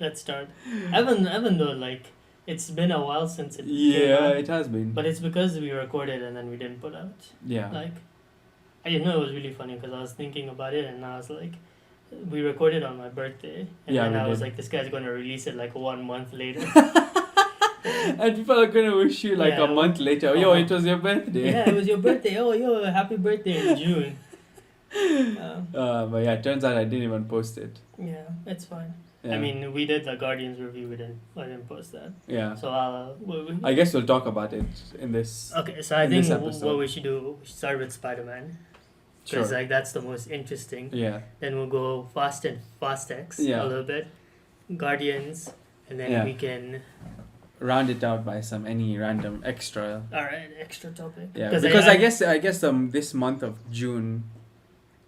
Let's start. Even though like it's been a while since it came Yeah, out, it has been. but it's because we recorded and then we didn't put out. Yeah. Like, I know it was really funny because I was thinking about it and I was like, we recorded on my birthday and Yeah, then we I was did. like, this guy's gonna release it like 1 month later. And people are gonna wish you like Yeah, a month later. Yo, it was your birthday. Yeah, it was your birthday. Oh, yo, happy birthday in June. But yeah, it turns out I didn't even post it. Yeah, it's fine. Yeah. I mean, we did the Guardians review. I didn't post that. Yeah. So I'll. I guess we'll talk about it in this. Okay, so I in think this episode. what we should do, we should start with Spider-Man. Sure. Because like that's the most interesting. Yeah. Then we'll go Fast X Yeah. a little bit, Guardians, and then Yeah. we can. Round it out by any random extra. All right, extra topic. Yeah. Because I guess this month of June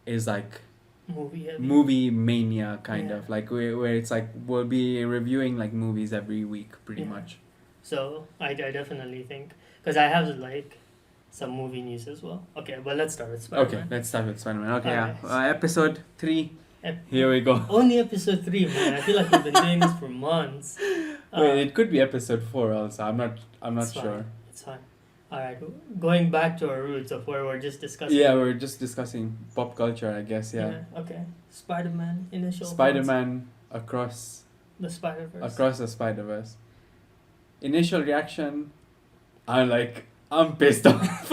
is like movie heavy. movie mania kind Yeah. of like where it's like we'll be reviewing like movies every week pretty Yeah. much. So I definitely think because I have like some movie news as well. Okay, but let's start with Spider-Man. Okay, let's start with Spider-Man. Okay, Alright. yeah. Episode 3. Ep- Here we go. Only episode 3, man. I feel like we've been doing this for months. Wait, it could be episode 4 also. I'm not it's sure. Fine. It's fine. Alright, going back to our roots of where we're just discussing. Yeah, we're just discussing pop culture, I guess. Yeah. Okay. Spider-Man initial. Spider-Man across The Spider-Verse. across the Spiderverse. Initial reaction, I'm pissed off.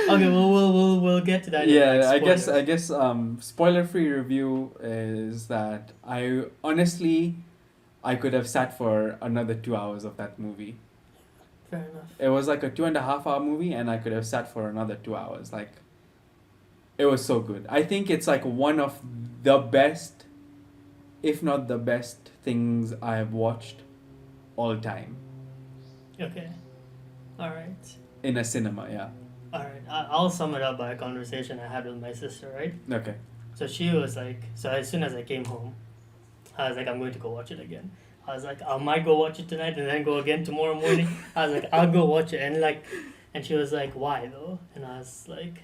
Okay, we'll get to that. in, Yeah, like, I spoilers. guess spoiler-free review is that I honestly could have sat for another 2 hours of that movie. Fair enough. It was like a 2.5 hour movie, and I could have sat for another 2 hours. Like, it was so good. I think it's like one of the best, if not the best, things I have watched all time Okay. Alright. in a cinema. Yeah. Alright. I'll sum it up by a conversation I had with my sister, right? Okay. So she was like, so as soon as I came home, I was like, I'm going to go watch it again. I was like, I might go watch it tonight and then go again tomorrow morning. I was like, I'll go watch it. And she was like, why though? And I was like,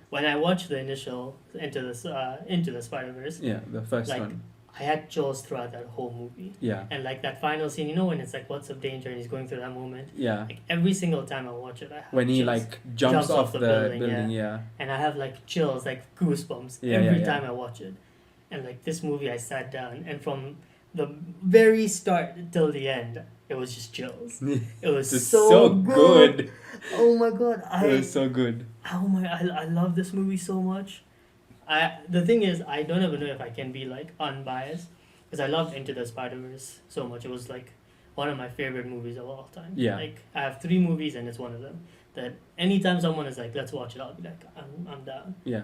when I watched the initial Into the Spider-Verse, Yeah, the first Like, one. I had chills throughout that whole movie. Yeah. And like that final scene, you know when it's like, what's of danger and he's going through that moment? Yeah. Like every single time I watch it, I have When he chills. like jumps off the building. Yeah. And I have like chills, like goosebumps Yeah, every yeah. time I watch it. And like this movie, I sat down and from the very start till the end, it was just chills. It was It's so good. Oh my god, It was so good. I love this movie so much. The thing is, I don't even know if I can be like unbiased because I loved Into the Spider-Verse so much. It was like one of my favorite movies of all time. Yeah. Like I have 3 movies and it's one of them. That anytime someone is like, let's watch it, I'll be like, I'm down. Yeah.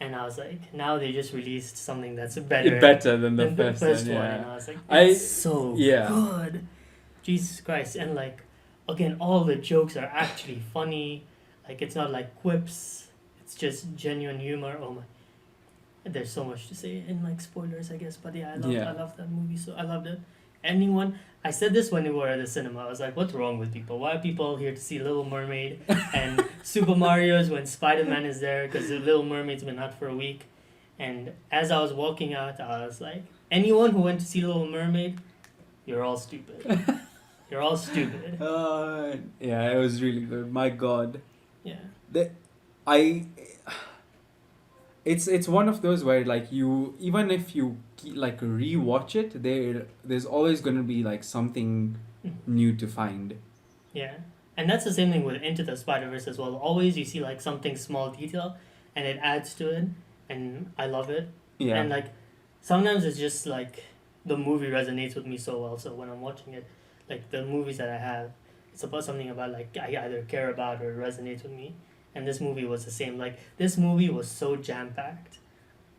And I was like, now they just released something that's better, Better than the than first, the first one. one. Yeah. And I was like, I- it's so yeah. good. Jesus Christ. And like, again, all the jokes are actually funny. Like, it's not like quips. It's just genuine humor. Oh my. There's so much to say in like spoilers, I guess. But yeah, I love that movie. So I loved it. I said this when we were at the cinema. I was like, what's wrong with people? Why are people here to see Little Mermaid and Super Mario's when Spider-Man is there? Because the Little Mermaid's been out for a week. And as I was walking out, I was like, anyone who went to see Little Mermaid, you're all stupid. You're all stupid. Yeah, it was really good. My God. Yeah. It's one of those where like you, even if you like rewatch it, there's always gonna be like something new to find. Yeah. And that's the same thing with Into the Spider-Verse as well. Always you see like something small detail and it adds to it and I love it. Yeah. And like sometimes it's just like the movie resonates with me so well. So when I'm watching it, like the movies that I have, it's about something about like I either care about or resonates with me. And this movie was the same. Like this movie was so jam-packed.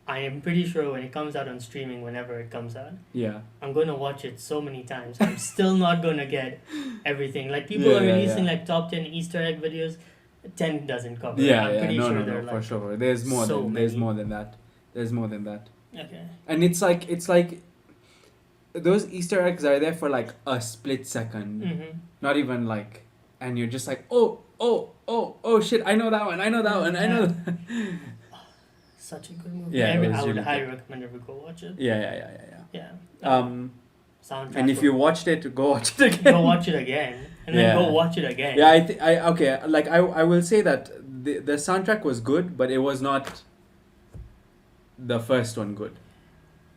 I am pretty sure when it comes out on streaming, whenever it comes out, Yeah. I'm going to watch it so many times. I'm still not going to get everything. Like people are releasing like top 10 Easter egg videos. 10 doesn't cover it. Yeah, I'm pretty no, sure no, they're no, like for sure. There's more so than there's many. more than that. There's more than that. Okay. And it's like those Easter eggs are there for like a split second. Mm-hmm. Not even like, and you're just like, oh, oh shit, I know that one, I know that one, I know. Such a good movie. Yeah, I it mean, was I would really highly good. recommend everyone go watch it. Yeah. Yeah. Soundtrack. And if you watched it, go watch it again. go watch it again, and then go Yeah. watch it again. Yeah, okay, like I will say that the soundtrack was good, but it was not the first one good.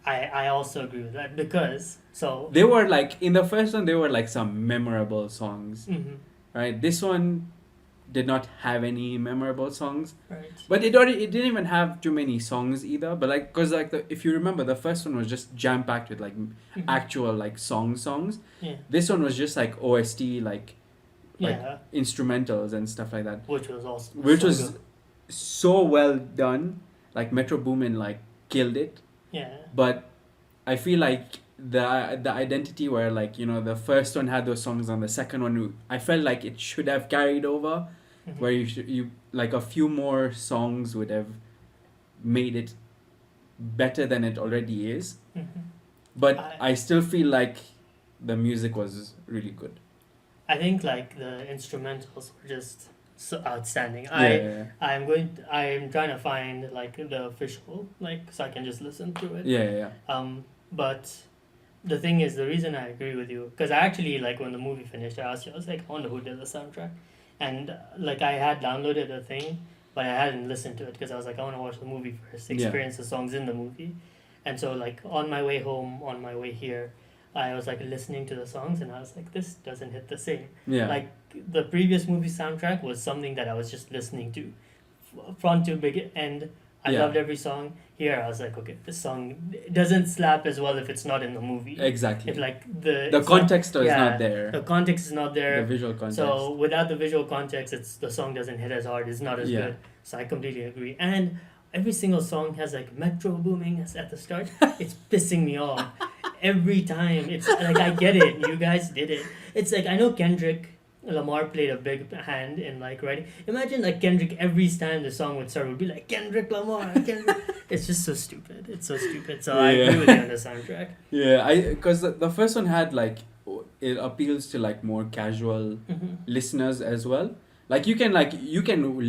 I also agree with that because so. They were like in the first one, there were like some memorable songs, Mhm. right? This one did not have any memorable songs, Right. but it didn't even have too many songs either. But like, cause like if you remember, the first one was just jam packed with like Mhm. actual like songs. Yeah. This one was just like OST, like Yeah. instrumentals and stuff like that, Which was also. which so was good. so well done. Like Metro Boomin like killed it. Yeah. But I feel like the identity where like, you know, the first one had those songs and the second one, I felt like it should have carried over, Mhm. where you like a few more songs would have made it better than it already is. Mhm. But I- I still feel like the music was really good. I think like the instrumentals were just so outstanding. Yeah. I'm trying to find like the official so I can just listen to it. Yeah. But the thing is, the reason I agree with you, because I actually like when the movie finished, I asked you, I was like, I wonder who did the soundtrack, and like I had downloaded the thing, but I hadn't listened to it because I was like, I want to watch the movie first, experience the songs in the movie, and so like on my way home, on my way here, I was like listening to the songs, and I was like, this doesn't hit the same. Yeah. Like the previous movie soundtrack was something that I was just listening to, front to big end. I Yeah. loved every song. Here I was like, okay, this song doesn't slap as well if it's not in the movie. Exactly. If like the it's context is yeah, not there. the context is not The there. visual context. So without the visual context, the song doesn't hit as hard. It's not as Yeah. good. So I completely agree. And every single song has like metro booming at the start. It's pissing me off every time. It's like I get it. You guys did it. It's like I know Kendrick Lamar played a big hand in like writing. Imagine like Kendrick every time the song would start would be like Kendrick Lamar. It's just so stupid. It's so stupid. So I agree with you on the soundtrack. Yeah, because the first one had like it appeals to like more casual Mhm. listeners as well. Like you can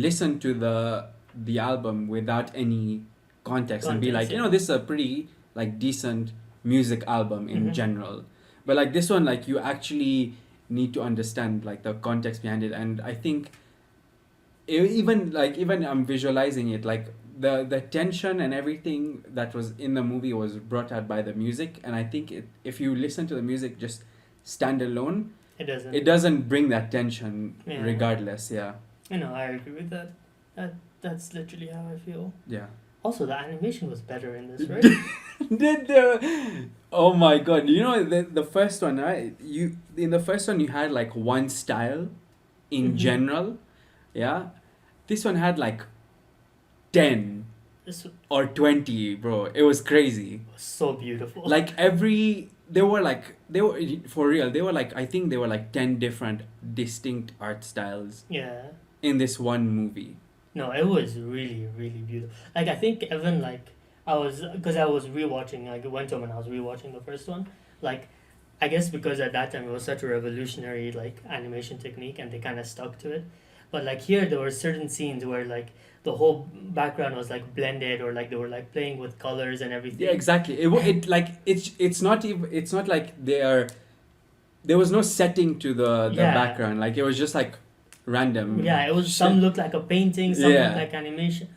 listen to the album without any context and be like, Context, you yeah. know, this is a pretty like decent music album in Mhm. general. But like this one, like you actually need to understand like the context behind it, and I think even I'm visualizing it, like the tension and everything that was in the movie was brought out by the music, and I think if you listen to the music just stand alone, It doesn't. it doesn't bring that tension Yeah. regardless. Yeah. You know, I agree with that. That's literally how I feel. Yeah. Also, the animation was better in this, right? Did the oh my god, you know the first one, right? In the first one you had like one style in Mhm. general. Yeah. This one had like 10 This or 20, bro. It was crazy. was so beautiful. Like they were for real, they were like, I think they were like 10 different distinct art styles yeah. in this one movie. No, it was really, really beautiful. Like, I think even, like, because I was rewatching, like, I went home and I was rewatching the first one. Like, I guess because at that time it was such a revolutionary, like, animation technique and they kind of stuck to it. But, like, here there were certain scenes where, like, the whole background was, like, blended or, like, they were, like, playing with colors and everything. Yeah, exactly. It's not even, it's not like there was no setting to the Yeah. background. Like it was just like random. Yeah, it was shit. some looked like a painting, some Yeah. looked like animation.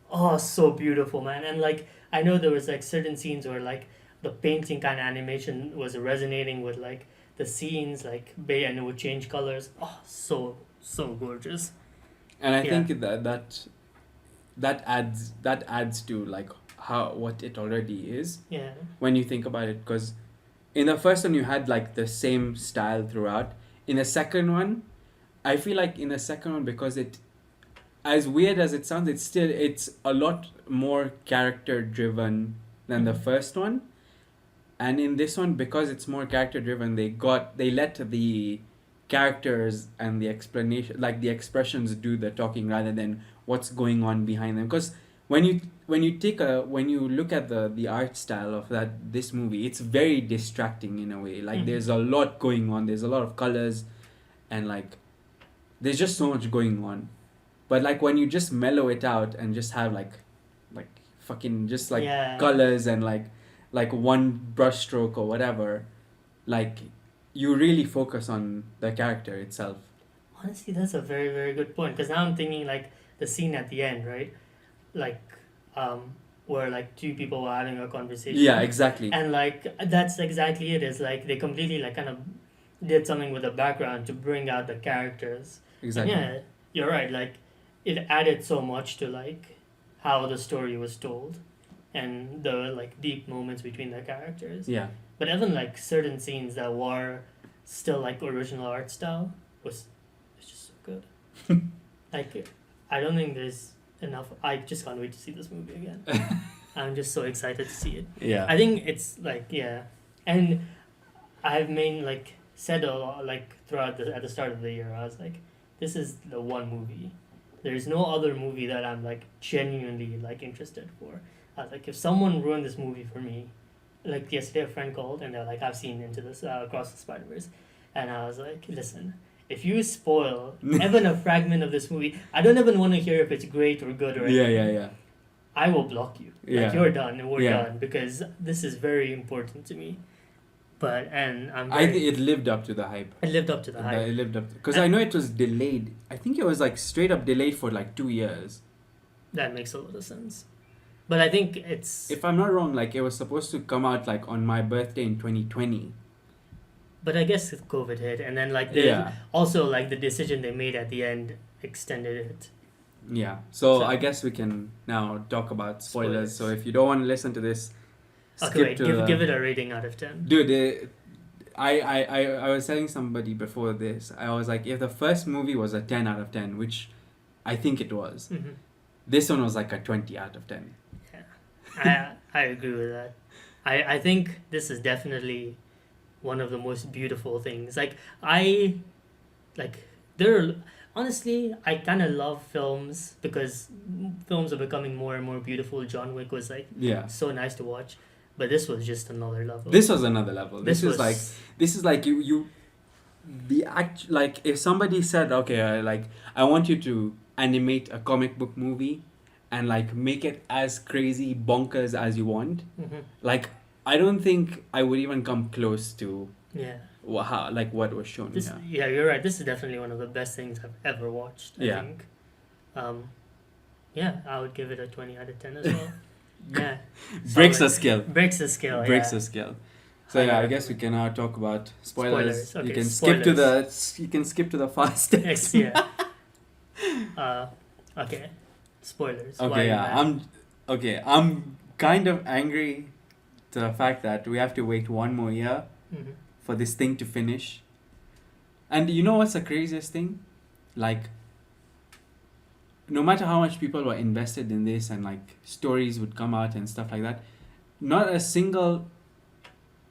Oh, so beautiful, man. And like I know there was like certain scenes where like the painting kind of animation was resonating with like the scenes and it would change colors. Oh, so gorgeous. And I Yeah. think that adds to like what it already is Yeah. when you think about it, because in the first one you had like the same style throughout. In the second one, I feel like in the second one, because it, as weird as it sounds, it's a lot more character driven than the Mhm. first one. And in this one, because it's more character driven, they let the characters and the explanation, like the expressions, do the talking rather than what's going on behind them. Because when you look at the art style of this movie, it's very distracting in a way. Like Mhm. there's a lot going on. There's a lot of colors, and like there's just so much going on. But like when you just mellow it out and just have like fucking just like Yeah. colors and like one brushstroke or whatever, like you really focus on the character itself. Honestly, that's a very, very good point. Because now I'm thinking like the scene at the end, right? Like, where like two people were having a conversation. Yeah, exactly. And like that's exactly it. It's like they completely like kind of did something with the background to bring out the characters. Exactly. And yeah, you're right. Like it added so much to like how the story was told, and the like deep moments between the characters. Yeah. But even like certain scenes that were still like original art style was just so good. Like I don't think there's enough. I just can't wait to see this movie again. I'm just so excited to see it. Yeah. I think it's like and I've like said a lot like throughout at the start of the year. I was like, this is the one movie. There's no other movie that I'm like genuinely like interested for. I was like, if someone ruined this movie for me, like yesterday a friend called and they're like, I've seen Into this Across the Spiderverse, and I was like, listen, if you spoil even a fragment of this movie, I don't even want to hear if it's great or good or anything. Yeah. I will block you. Yeah. Like you're done and we're Yeah. done because this is very important to me. But and I think it lived up to the hype. it lived up to the hype. It lived up because I know it was delayed. I think it was like straight up delayed for like 2 years. That makes a lot of sense. But I think it's. If I'm not wrong, like it was supposed to come out like on my birthday in 2020. But I guess COVID hit, and then like also like the decision they made at the end extended it. Yeah. So I guess we can now talk about spoilers. So if you don't want to listen to this, skip give it a rating out of 10. Dude, I was telling somebody before this. I was like, if the first movie was a 10 out of 10, which I think it was, Mm-hmm. this one was like a 20 out of 10. I agree with that. I think this is definitely one of the most beautiful things. Honestly, I kind of love films because films are becoming more and more beautiful. John Wick was like so nice to watch, but this was just another level. This was another level. This is like you the act, like if somebody said, okay, like I want you to animate a comic book movie and like make it as crazy bonkers as you want, like I don't think I would even come close to what was shown. Yeah, you're right. This is definitely one of the best things I've ever watched, I think. I would give it a 20 out of 10 as well. Yeah. Breaks the scale. Breaks the scale. Breaks the scale. So I guess we can now talk about spoilers. Okay, you can spoilers. skip to the fast text. Yeah. Okay. Spoilers. I'm kind of angry to the fact that we have to wait one more year for this thing to finish. And you know what's the craziest thing? Like, no matter how much people were invested in this and like stories would come out and stuff like that, not a single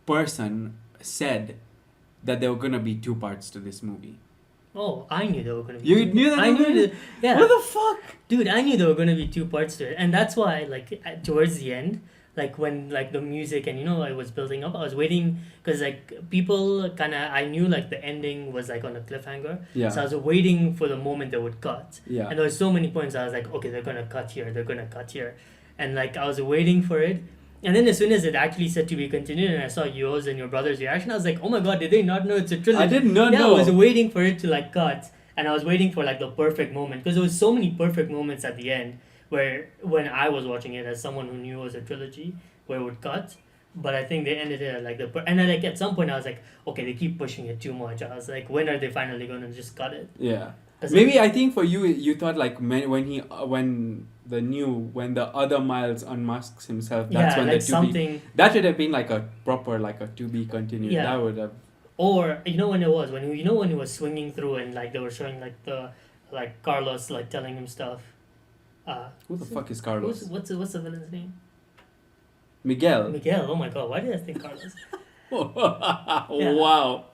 person said that there were gonna be 2 parts to this movie. Oh, I knew there were gonna be. You knew that? I knew that. Yeah. What the fuck? Dude, I knew there were gonna be 2 parts to it, and that's why, like, towards the end, like when like the music and I was building up, I was waiting because like people I knew like the ending was like on a cliffhanger. Yeah. So I was waiting for the moment they would cut. Yeah. And there were so many points I was like, okay, they're gonna cut here, and like I was waiting for it. And then as soon as it actually said to be continued and I saw yours and your brother's reaction, I was like, oh my god, did they not know it's a trilogy? I did not know. I was waiting for it to like cut, and I was waiting for like the perfect moment because there was so many perfect moments at the end where when I was watching it as someone who knew it was a trilogy where it would cut. But I think they ended it at like and then like at some point I was like, okay, they keep pushing it too much. I was like, when are they finally going to just cut it? Yeah. Maybe I think for you thought like when the other Miles unmasks himself, that's when something that should have been like a proper like a to be continued. Yeah. That would have. Or when it was when he was swinging through and like they were showing like the like Carlos like telling him stuff. Who the fuck is Carlos? What's the villain's name? Miguel. Oh my god! Why did I think Carlos? Wow.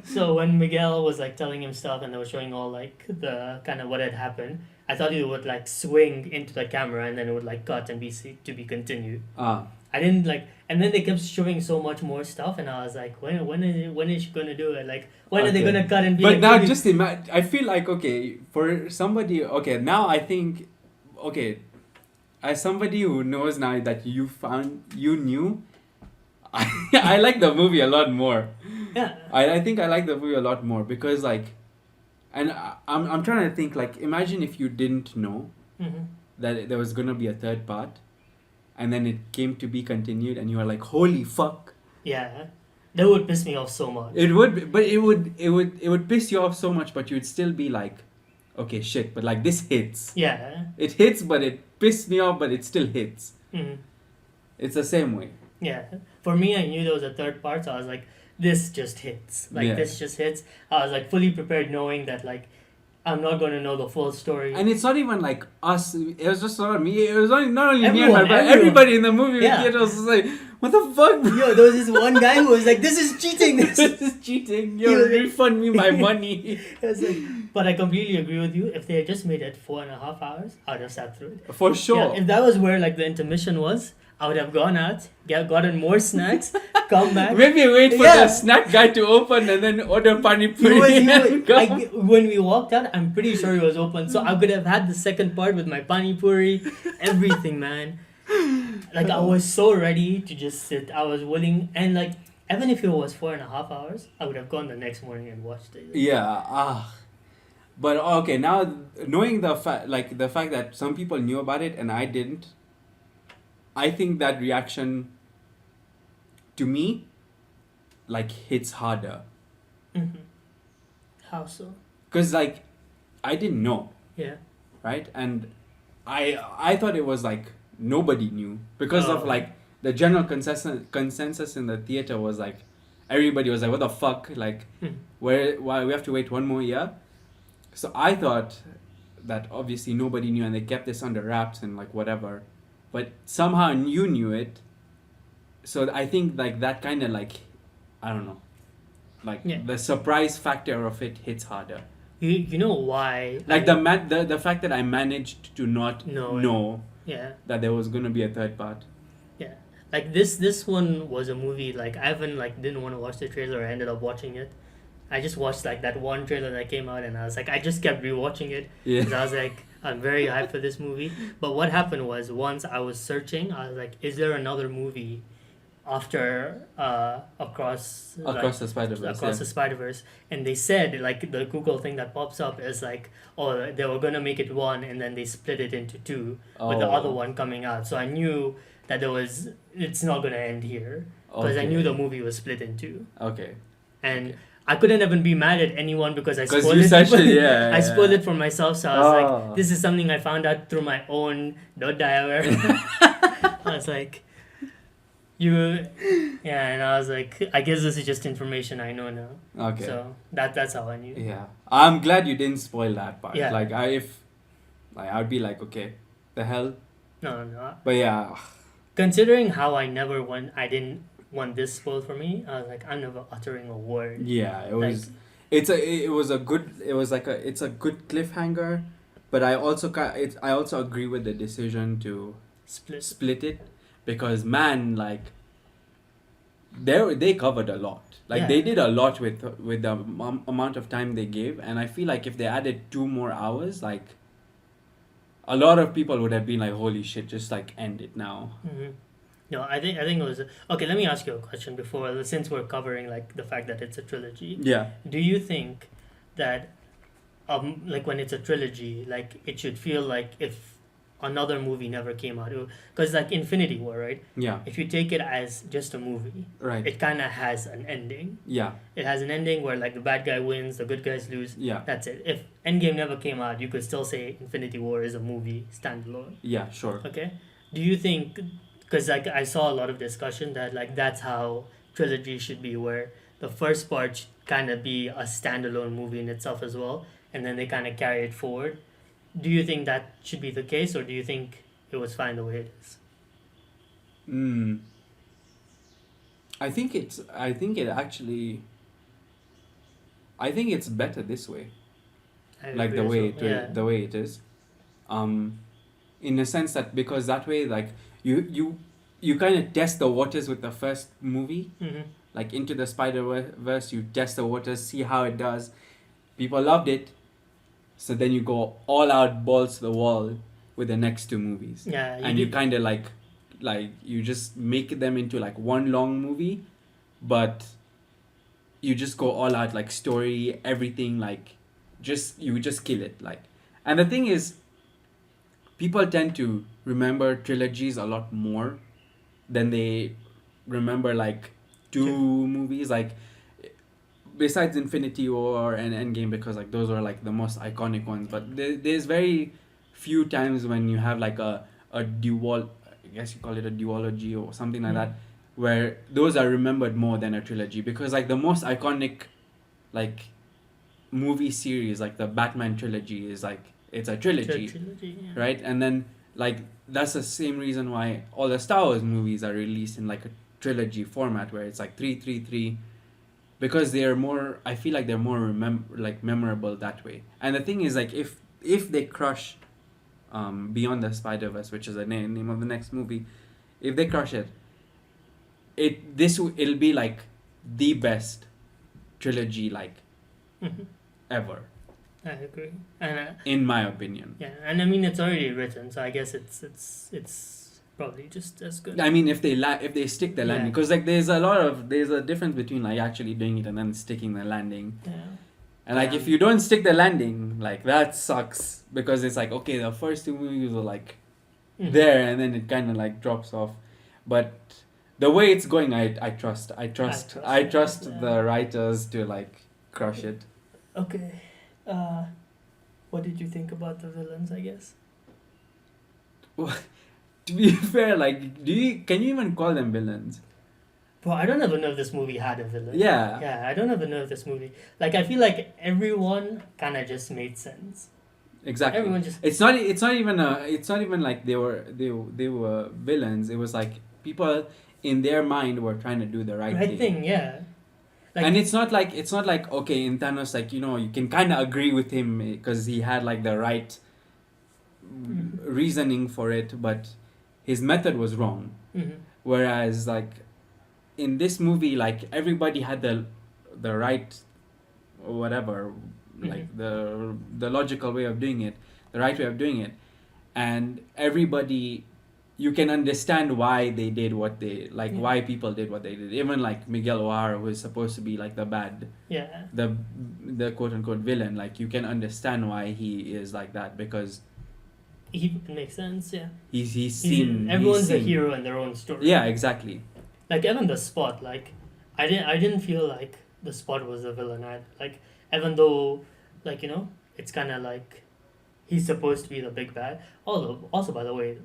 So when Miguel was like telling him stuff and they were showing all like the kind of what had happened, I thought he would like swing into the camera and then it would like cut and be to be continued. I didn't like, And then they kept showing so much more stuff, and I was like, when is she gonna do it? Like, when are they gonna cut and be But like, now "Baby." just imagine. I feel like okay for somebody. Okay, now I think okay, as somebody who knows now that you knew, I like the movie a lot more. Yeah. I think I like the movie a lot more because like, and I'm trying to think like imagine if you didn't know Mm-hmm. that there was gonna be a third part, and then it came to be continued, and you were like, holy fuck. Yeah. That would piss me off so much. It would, but it would piss you off so much, but you'd still be like, okay, shit, but like this hits. Yeah. It hits, but it pissed me off, but it still hits. Mm-hmm. It's the same way. Yeah. For me, I knew there was a third part, so I was like, this just hits. Like, Yeah. this just hits. I was like fully prepared knowing that, like, I'm not going to know the full story. And it's not even like us. It was just not me. It was not only me and Everyone, her, but everyone. everybody in the movie Yeah. theater was just like, what the fuck, bro? Yo, there was this one guy who was like, this is cheating. This is cheating. He Yo, was like- refund me my money. I was like, but I completely agree with you. If they had just made it 4.5 hours, I would have sat through it. For sure. Yeah, if that was where like the intermission was, I would have gone out, gotten more snacks, come back. Maybe wait for Yeah. the snack guy to open and then order pani puri. and go. When we walked out, I'm pretty sure it was open. So I could have had the second part with my pani puri, everything, man. Like, I was so ready to just sit. I was willing. And, like, even if it was 4.5 hours, I would have gone the next morning and watched it. Yeah. But okay, now knowing the fact that some people knew about it and I didn't, I think that reaction to me like hits harder. Mm-hmm. How so? Cause like I didn't know, Yeah. right? And I thought it was like nobody knew because of Oh. like the general consensus in the theater was like everybody was like, what the fuck, like why we have to wait one more year. So I thought that obviously nobody knew and they kept this under wraps and like whatever, but somehow you knew it. So I think like that kind of like, I don't know, like Yeah. the surprise factor of it hits harder. You know why? Like the fact that I managed to not know Yeah. that there was gonna be a third part. Yeah. Like this one was a movie, like I haven't like didn't want to watch the trailer. I ended up watching it. I just watched like that one trailer that came out, and I was like, I just kept rewatching it Yeah. because I was like, I'm very hyped for this movie. But what happened was once I was searching, I was like, is there another movie after Across the Spiderverse. Across the Spiderverse? And they said like the Google thing that pops up is like, oh, they were gonna make it one, and then they split it into two with the other one coming out. So I knew that it's not gonna end here because I knew the movie was split in two. Okay. And I couldn't even be mad at anyone because I spoiled you it. searched it, yeah. I spoiled it for myself, so I was Oh. like, this is something I found out through my own I was like, and I was like, I guess this is just information I know now. Okay. So that's how I knew. Yeah. I'm glad you didn't spoil that part. Yeah. Like I'd be like, okay, the hell. No. But yeah. Considering how I didn't want this spoiled for me, I was like, I'm never uttering a word. Yeah, it was. Like, It's a good cliffhanger, but I also agree with the decision to split it, because man, like they covered a lot. Like they did a lot with the amount of time they gave, and I feel like if they added 2 more hours, like a lot of people would have been like, holy shit, just like end it now. Mm-hmm. No, I think it was okay. Let me ask you a question before, since we're covering like the fact that it's a trilogy. Yeah. Do you think that, like when it's a trilogy, like it should feel like if another movie never came out? Because like Infinity War, right? Yeah. If you take it as just a movie, Right. it kind of has an ending. Yeah. It has an ending where like the bad guy wins, the good guys lose. Yeah. That's it. If Endgame never came out, you could still say Infinity War is a movie standalone. Yeah. Sure. Okay. Do you think? Because like I saw a lot of discussion that like that's how trilogy should be, where the first part should kind of be a standalone movie in itself as well, and then they kind of carry it forward. Do you think that should be the case, or do you think it was fine the way it is? I think it's better this way. I Like agree the as way well. Yeah. the way it is, in a sense that, because that way, like you you kind of test the waters with the first movie, Mm-hmm. like Into the Spider-Verse. You test the waters, see how it does. People loved it, so then you go all out, balls to the wall with the next two movies, Yeah, and you kind of like you just make them into like one long movie, but you just go all out, like story, everything, like you just kill it, like. And the thing is, people tend to remember trilogies a lot more than they remember like two movies, like besides Infinity War and Endgame, because like those are like the most iconic ones. But there's very few times when you have like a dual, I guess you call it a duology or something like that, where those are remembered more than a trilogy, because like the most iconic like movie series, like the Batman trilogy, is like it's a trilogy, yeah. right? And then like that's the same reason why all the Star Wars movies are released in like a trilogy format, where it's like 3 because they're more, I feel like they're more memorable that way. And the thing is, like, if they crush Beyond the Spider-Verse, which is the name of the next movie, if they crush it, it'll be like the best trilogy like ever, I agree, and in my opinion. yeah, and I mean it's already written, so I guess it's probably just as good. I mean, if they stick the landing, because like there's a difference between like actually doing it and then sticking the landing. Yeah. And like if you don't stick the landing, like that sucks, because it's like, okay, the first two movies were like there, and then it kind of like drops off. But the way it's going, I trust the writers to like crush it. Okay. What did you think about the villains, I guess? To be fair, like, can you even call them villains? Bro, I don't even know if this movie had a villain. Yeah. Yeah, I don't even know if this movie... Like, I feel like everyone kind of just made sense. Exactly. Everyone just... It's not even like they were villains. It was like people in their mind were trying to do the right thing. Yeah. Like, and it's not like okay, in Thanos, like, you can kind of agree with him because he had like the right reasoning for it, but his method was wrong. Whereas like in this movie, like everybody had the right whatever, like the logical way of doing it, the right way of doing it, and everybody, you can understand why they did what they why people did what they did. Even like Miguel O'Hara, who is supposed to be like the bad, the quote unquote villain, like you can understand why he is like that, because it makes sense. Yeah, he's seen, everyone's a hero in their own story. Yeah, exactly. Like even the Spot, like I didn't feel like the Spot was the villain. Even though, like, it's kind of like he's supposed to be the big bad. Also, by the way,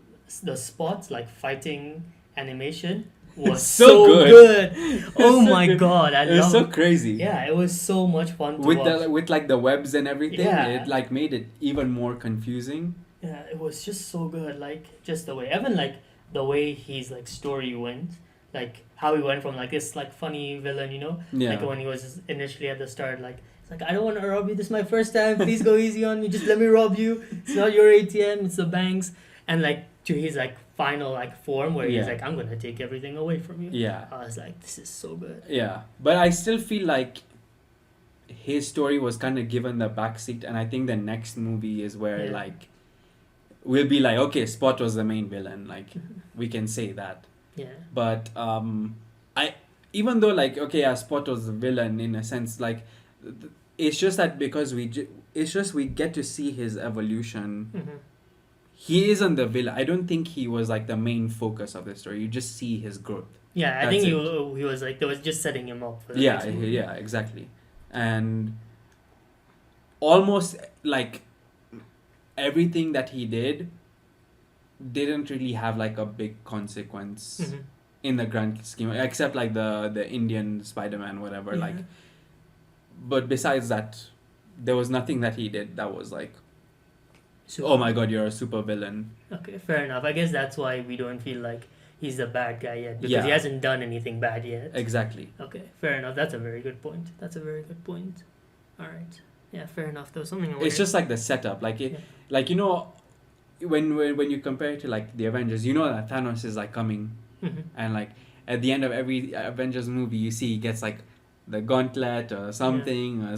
the Spot's like fighting animation was so good. Oh my god, it was so crazy. Yeah, it was so much fun to watch. With like the webs and everything. Yeah. It like made it even more confusing. Yeah, it was just so good. Like just the way, even like the way his like story went, like how he went from like this like funny villain, Yeah. like when he was initially at the start, like it's like, I don't want to rob you. This is my first time. Please go easy on me. Just let me rob you. It's not your ATM. It's the bank's. And like to his like final like form where he's like, I'm gonna take everything away from you. Yeah. I was like, this is so good. Yeah, but I still feel like his story was kind of given the backseat, and I think the next movie is where like we'll be like, okay, Spot was the main villain, like we can say that. Yeah. But I, even though like, okay, Spot was the villain in a sense, like it's just that because we get to see his evolution. He isn't the villain. I don't think he was like the main focus of the story. You just see his growth. Yeah, I think he was like, they was just setting him up for the next movie. Yeah, exactly. And almost like everything that he didn't really have like a big consequence in the grand scheme, except like the Indian Spider-Man, whatever. Yeah. Like, but besides that, there was nothing that he did that was like, oh my god, you're a super villain. Okay, fair enough. I guess that's why we don't feel like he's the bad guy yet, because he hasn't done anything bad yet. Exactly. Okay, fair enough. That's a very good point. All right. Yeah, fair enough. There was something. It's just like the setup, like like when you compare it to like the Avengers, that Thanos is like coming Mm-hmm. And like at the end of every Avengers movie, you see he gets like the gauntlet or something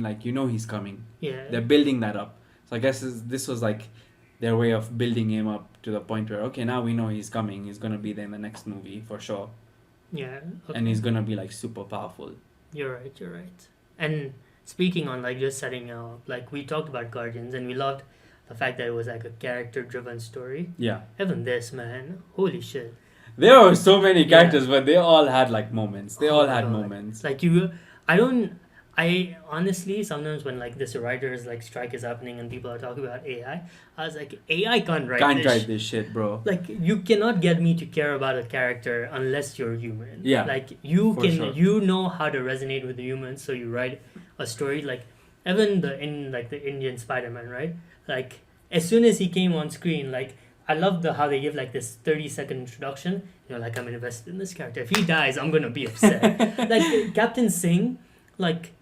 like he's coming. Yeah. They're building that up. So I guess this was like their way of building him up to the point where okay, now we know he's coming. He's gonna be there in the next movie for sure. Yeah. Okay. And he's gonna be like super powerful. You're right. And speaking on like just setting up, like we talked about Guardians and we loved the fact that it was like a character driven story. Yeah. Even this, man, holy shit. There were so many characters, but they all had like moments. They all my had God. moments. Like I honestly sometimes when like this writers like strike is happening and people are talking about AI, I was like, AI can't write this shit, bro. Like you cannot get me to care about a character unless you're human. Yeah, like you for can sure. you know how to resonate with the humans, so you write a story. Like even the Indian Spider-Man, right? Like as soon as he came on screen, like I love how they give like this 30-second introduction. Like I'm invested in this character. If he dies, I'm gonna be upset. Like Captain Singh, like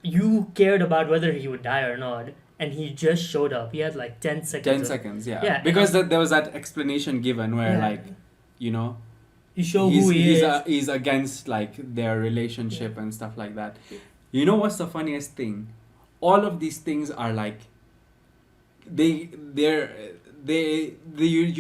you cared about whether he would die or not, and he just showed up. He had like 10 seconds. 10 seconds, yeah. Yeah, Because there was that explanation given where like, you show he's, who he he's is. He's against like their relationship and stuff like that. You know what's the funniest thing? All of these things are like you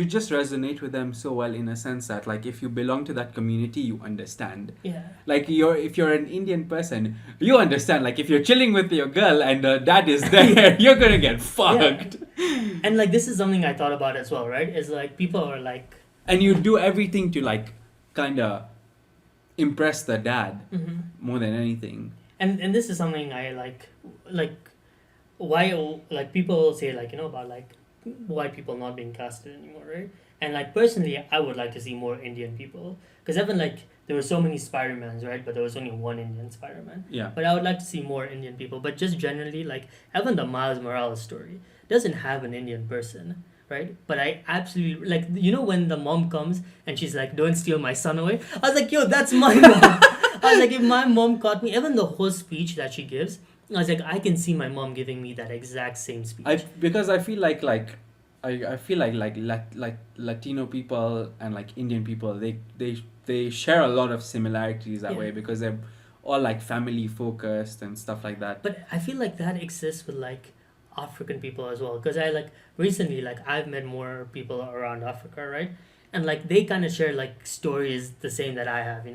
just resonate with them so well in a sense that like if you belong to that community you understand. Yeah. Like if you're an Indian person, you understand. Like if you're chilling with your girl and dad is there, you're gonna get fucked. Yeah. And like this is something I thought about as well, right? Is like people are like, and you do everything to like kind of impress the dad more than anything. And this is something I like why like people will say like about like white people not being casted anymore, right? And like personally I would like to see more Indian people, because even like there were so many Spider-Mans, right? But there was only one Indian Spider-Man. Yeah. But I would like to see more Indian people. But just generally, like even the Miles Morales story doesn't have an Indian person, right? But I absolutely like when the mom comes and she's like, "Don't steal my son away." I was like, "Yo, that's my mom." I was like, if my mom caught me, even the whole speech that she gives, I was like, I can see my mom giving me that exact same speech. Because I feel like I feel like Latino people and like Indian people they share a lot of similarities that way, because they're all like family focused and stuff like that. But I feel like that exists with like African people as well, because I like recently like I've met more people around Africa, right? And like they kind of share like stories the same that I have,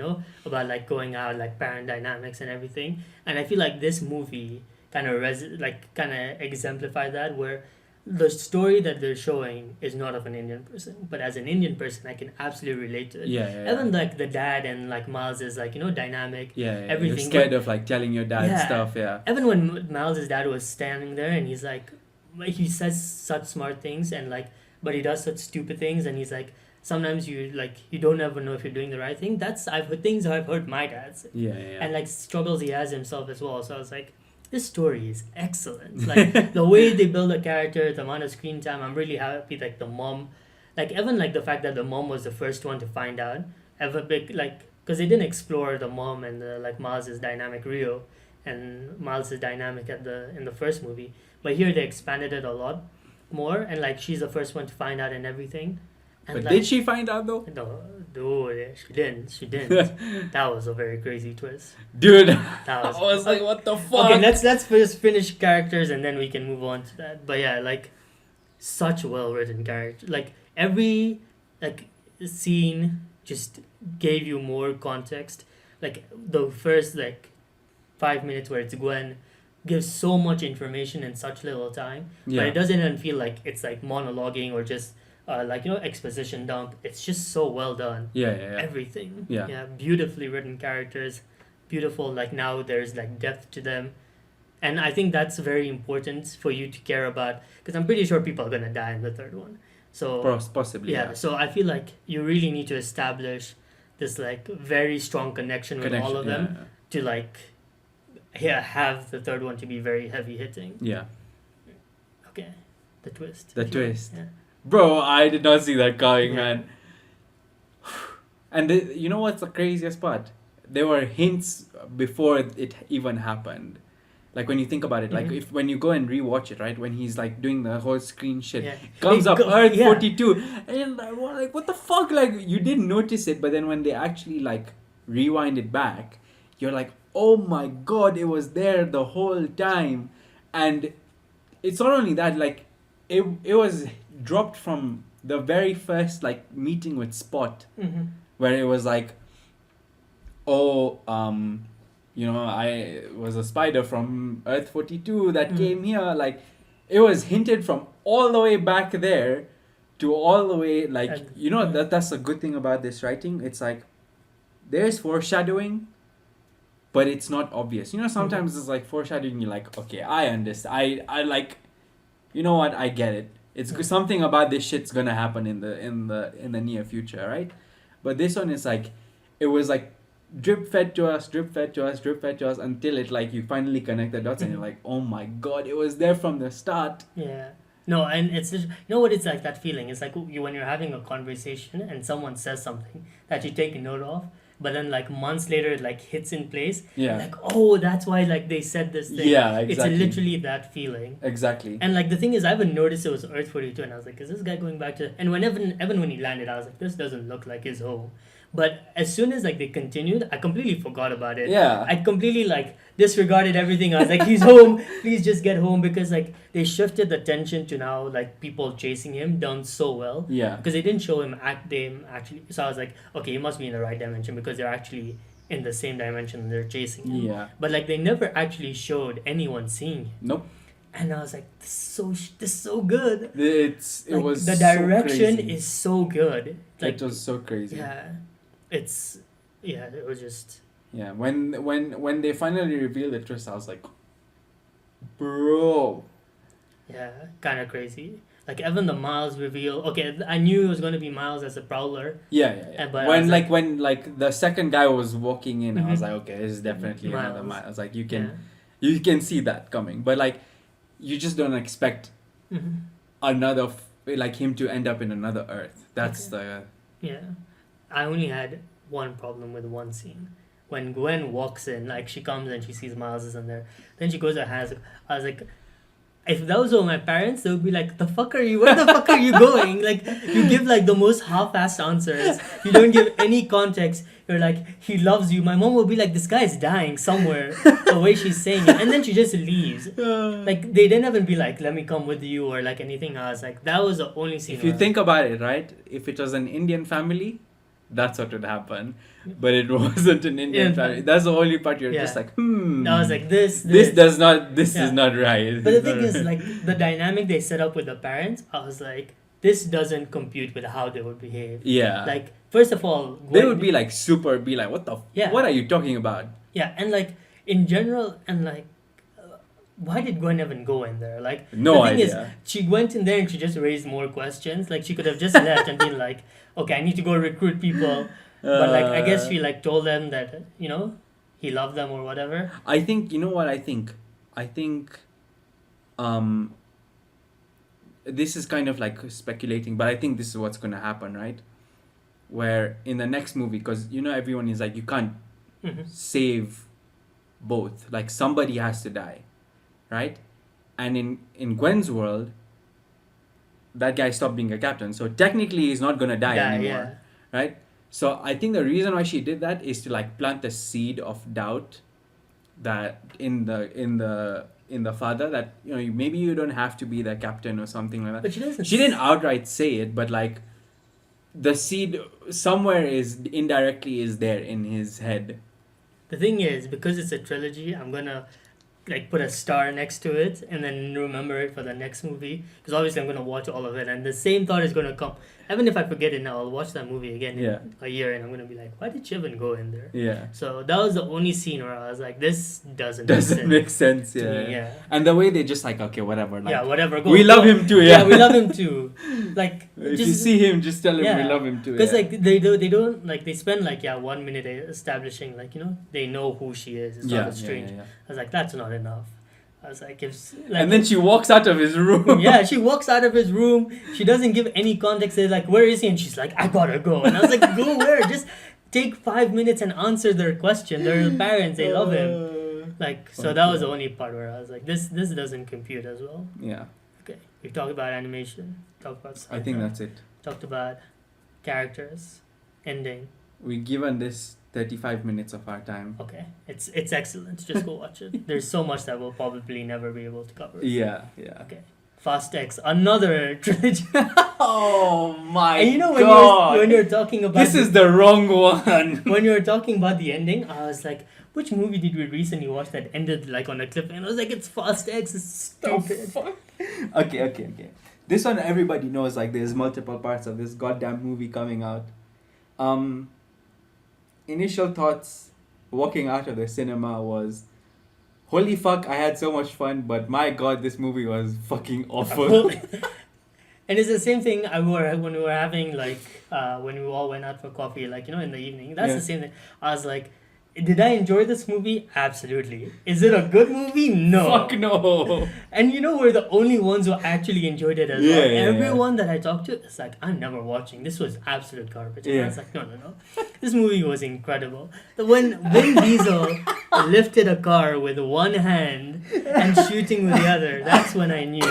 about like going out, like parent dynamics and everything. And I feel like this movie kind of exemplify that, where the story that they're showing is not of an Indian person, but as an Indian person I can absolutely relate to it. Even like the dad and like Miles is like dynamic. Everything. You're scared of like telling your dad stuff. Even when Miles' dad was standing there and he's like he says such smart things and like, but he does such stupid things, and he's like, sometimes you don't ever know if you're doing the right thing. I've heard my dad say. And like struggles he has himself as well. So I was like, this story is excellent. Like the way they build a character, the amount of screen time, I'm really happy. Like the mom, like even like the fact that the mom was the first one to find out, because they didn't explore the mom and like Miles' dynamic Rio and Miles' dynamic in the first movie, but here they expanded it a lot more, and like she's the first one to find out and everything. And but like, did she find out though? No, dude, she didn't. That was a very crazy twist. Dude, I was like, what the fuck? Okay, let's just finish characters and then we can move on to that. But yeah, like such well written character. Like every like scene just gave you more context. Like the first 5 minutes where it's Gwen gives so much information in such little time. But it doesn't even feel like it's like monologuing or just exposition dump. It's just so well done. Everything. Beautifully written characters, beautiful. Like now there's like depth to them, and I think that's very important for you to care about, because I'm pretty sure people are gonna die in the third one. So possibly. So I feel like you really need to establish this like very strong connection with all of them to have the third one to be very heavy hitting. Okay, the twist. Bro, I did not see that coming, man. And you know what's the craziest part? There were hints before it even happened. Like when you think about it, like Mhm. if when you go and rewatch it, right, when he's like doing the whole screen shit, Yeah. comes up Earth Yeah. 42, and like what the fuck, like you didn't notice it, but then when they actually like rewind it back, you're like, oh my god, it was there the whole time. And it's not only that, like it was dropped from the very first like meeting with Spot, Mhm. where it was like, oh, you know, I was a spider from Earth 42 that Mhm. came here. Like, it was hinted from all the way back there to all the way, like, And- you know, yeah. that's a good thing about this writing. It's like, there's foreshadowing, but it's not obvious. You know, sometimes it's like foreshadowing, you're like, okay, I understand. I like, you know what, I get it. It's Mhm. something about this shit's gonna happen in the near future, right? But this one is like, it was like drip fed to us, drip fed to us, drip fed to us until it like you finally connect the dots and you're like, oh my god, it was there from the start. Yeah. No, and it's just, you know what it's like, that feeling. It's like you when you're having a conversation and someone says something that you take a note of, but then like months later it like hits in place. Yeah. Like, oh, that's why like they said this thing. Yeah, exactly. It's literally that feeling. Exactly. And like the thing is, I haven't noticed it was Earth 42, and I was like, is this guy going back to? And when Evan when he landed, I was like, this doesn't look like his home. But as soon as like they continued, I completely forgot about it. Yeah. I completely like disregarded everything. I was like, he's home. Please just get home, because like they shifted the tension to now like people chasing him done so well. Yeah. Because they didn't show him actually. So I was like, okay, he must be in the right dimension because they're actually in the same dimension and they're chasing him. Yeah. But like they never actually showed anyone seeing him. Nope. And I was like, this is so good. It Like, was the so direction crazy. is so good. Like It was so crazy. yeah, it was just Yeah. When they finally revealed the twist, I was like, bro. yeah, kind of crazy. Like even the Miles reveal. Okay, I knew it was going to be Miles as a Prowler. Yeah, yeah, yeah. But I When was like when like the second guy was walking in, I was Mhm. like, okay, this is definitely another Miles. Miles. I was like, Yeah. you can see that coming, but like, you just don't expect Mhm. another like him to end up in another Earth. That's Yeah. I only had one problem with one scene. When Gwen walks in, like she comes and she sees Miles is in there. Then she goes her hands. I was like, if those were my parents, they would be like, the fuck are you? Where the fuck are you going? Like, you give like the most half-assed answers. You don't give any context. You're like, he loves you. My mom will be like, this guy is dying somewhere. The way she's saying it. And then she just leaves. Like, they didn't even be like, let me come with you or like anything else. Like, that was the only scene. if you where- think about it, right? If it was an Indian family, that's what would happen. But it wasn't an Indian Yeah. family. That's the only part you're Yeah. just like, I was like, this. This Yeah. is not right. But the thing is, like, the dynamic they set up with the parents, I was like, this doesn't compute with how they would behave. yeah. Like, first of all, they Gwen- would be like be like, what the Yeah. what are you talking about? Yeah, and like in general, and like, why did Gwen even go in there? Like, No the thing is, idea. she went in there and she just raised more questions. Like, she could have just left and been like, okay, I need to go recruit people. But like, I guess she like told them that he loved them or whatever. I think, you know what I think? I think this is kind of like speculating, but I think this is what's going to happen, right? Where in the next movie, because everyone is like, you can't Mhm. save both. Like, somebody has to die, right? And in Gwen's world, that guy stopped being a captain, so technically he's not going to die anymore, right? So I think the reason why she did that is to like plant the seed of doubt that in the father, that maybe you don't have to be the captain or something like that. But she doesn't. She didn't outright say it, but like the seed somewhere is indirectly is there in his head. The thing is, because it's a trilogy, I'm gonna like put a star next to it and then remember it for the next movie, because obviously I'm gonna watch all of it and the same thought is gonna come. Even if I forget it now, I'll watch that movie again Yeah. in a year and I'm gonna be like, why did she even go in there? Yeah. So that was the only scene where I was like, this doesn't Doesn't make sense, to yeah. me, yeah. And the way they just like, okay, whatever. Like, Yeah, whatever. Go, we love go. him too, Yeah, yeah. we love him too. Like, If just, you see him, just tell him we Yeah. love him too. because Yeah. like they don't like they spend like 1 minute establishing like they know who she is. It's not a strange. yeah. I was like, that's not enough. I was like, if like, And then she walks out of his room. yeah, she walks out of his room. She doesn't give any context. They're like, where is he? And she's like, I gotta go. And I was like, go where? Just take 5 minutes and answer their question. They're parents. They love him. Like, so But, that was yeah. the only part where I was like, this doesn't compute as well. Yeah, Okay, we talked about animation, talked about I think soundtrack, that's it. talked about characters, ending. We've given this 35 minutes of our time. Okay, it's excellent. Just go watch it. There's so much that we'll probably never be able to cover. Yeah, yeah. Okay, Fast X, another trilogy. Oh my And you know god! when you're talking about This is the wrong one. when you were talking about the ending, I was like, which movie did we recently watch that ended like on a cliff? And I was like, it's Fast X. It's stupid. Fuck? Okay. This one everybody knows. Like, there's multiple parts of this goddamn movie coming out. Initial thoughts walking out of the cinema was, holy fuck, I had so much fun, but my god, this movie was fucking awful. And it's the same thing when we were having like when we all went out for coffee, like, you know, in the evening. That's Yeah. the same thing. I was like, did I enjoy this movie? Absolutely. Is it a good movie? No. Fuck no. And you know, we're the only ones who actually enjoyed it as Yeah, well. yeah, Everyone that I talked to is like, I'm never watching. This was absolute garbage. And I Yeah. was like, no. This movie was incredible. When Vin Diesel lifted a car with one hand and shooting with the other, that's when I knew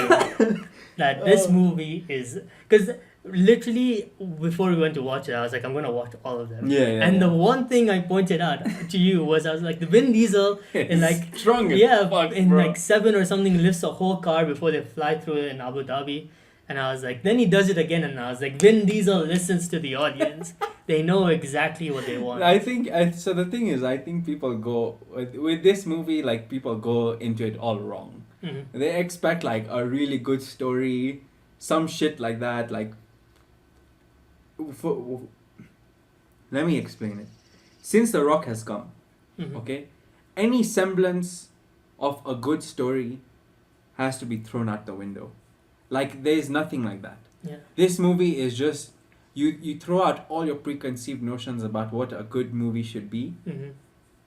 that this movie is... Because literally, before we went to watch it, I was like, I'm going to watch all of them. Yeah. And the one thing I pointed out to you was, I was like, the Vin Diesel in like... strong as Yeah, fuck, in bro. like 7 or something, lifts a whole car before they fly through it in Abu Dhabi. And I was like, then he does it again, and I was like, Vin Diesel listens to the audience. They know exactly what they want. I think so. The thing is, I think people go with this movie, like, people go into it all wrong. Mm-hmm. They expect like a really good story, some shit like that. Like, let me explain it. Since The Rock has come, Mm-hmm. okay, any semblance of a good story has to be thrown out the window. Like, there's nothing like that. Yeah. This movie is just you throw out all your preconceived notions about what a good movie should be, Mm-hmm.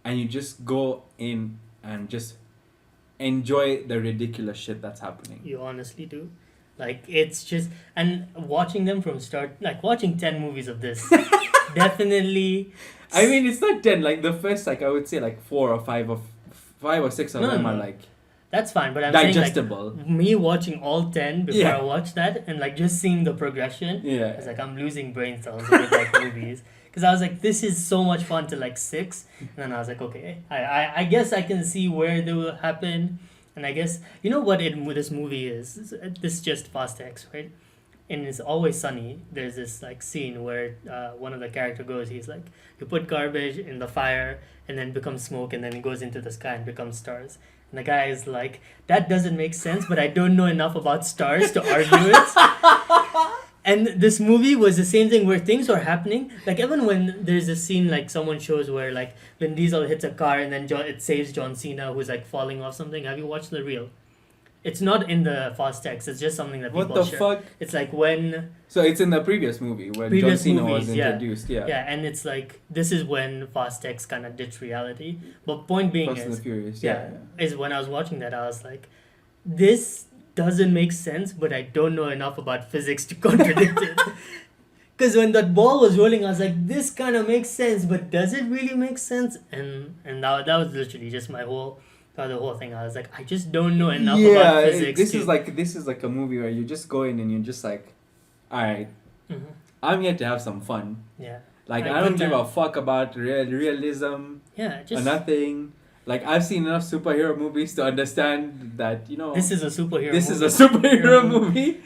and you just go in and just enjoy the ridiculous shit that's happening. You honestly do. Like, it's just... And watching them from start... Like, watching 10 movies of this... definitely... I mean, it's not 10. Like, the first, like, I would say, like, 4 or 5 or 6 of No, them no. are, like, That's fine, but I'm saying, digestible. like, me watching all 10 before Yeah. I watch that, and, like, just seeing the progression... Yeah. It's like, I'm losing brain cells with, like, movies. Because I was like, this is so much fun to, like, 6. And then I was like, okay, I guess I can see where they will happen. And I guess, you know what this movie is? This is just Fast X, right? And It's Always Sunny. There's this, like, scene where one of the character goes, he's like, you put garbage in the fire and then becomes smoke, and then it goes into the sky and becomes stars. And the guy is like, that doesn't make sense, but I don't know enough about stars to argue it. And this movie was the same thing where things are happening. Like, even when there's a scene, like, someone shows where, like, Vin Diesel hits a car and then it saves John Cena, who's, like, falling off something. Have you watched the reel? It's not in the Fast X. It's just something that What people the share. fuck? It's like when... So it's in the previous movie when Previous John Cena movies, was yeah. introduced. Yeah. Yeah, and it's like, this is when Fast X kind of ditched reality. But point being Fast and the Furious. yeah, is when I was watching that, I was like, this doesn't make sense, but I don't know enough about physics to contradict it. Because when that ball was rolling, I was like, this kind of makes sense, but does it really make sense? And that was literally just the whole thing. I was like, I just don't know enough about physics. this is like a movie where you just go in and you're just like, all right, Mhm. I'm here to have some fun. Yeah. Like, I I don't put give that- a fuck about realism Yeah, or just... nothing. Like, I've seen enough superhero movies to understand that, you know, This is a superhero this movie. is a superhero movie.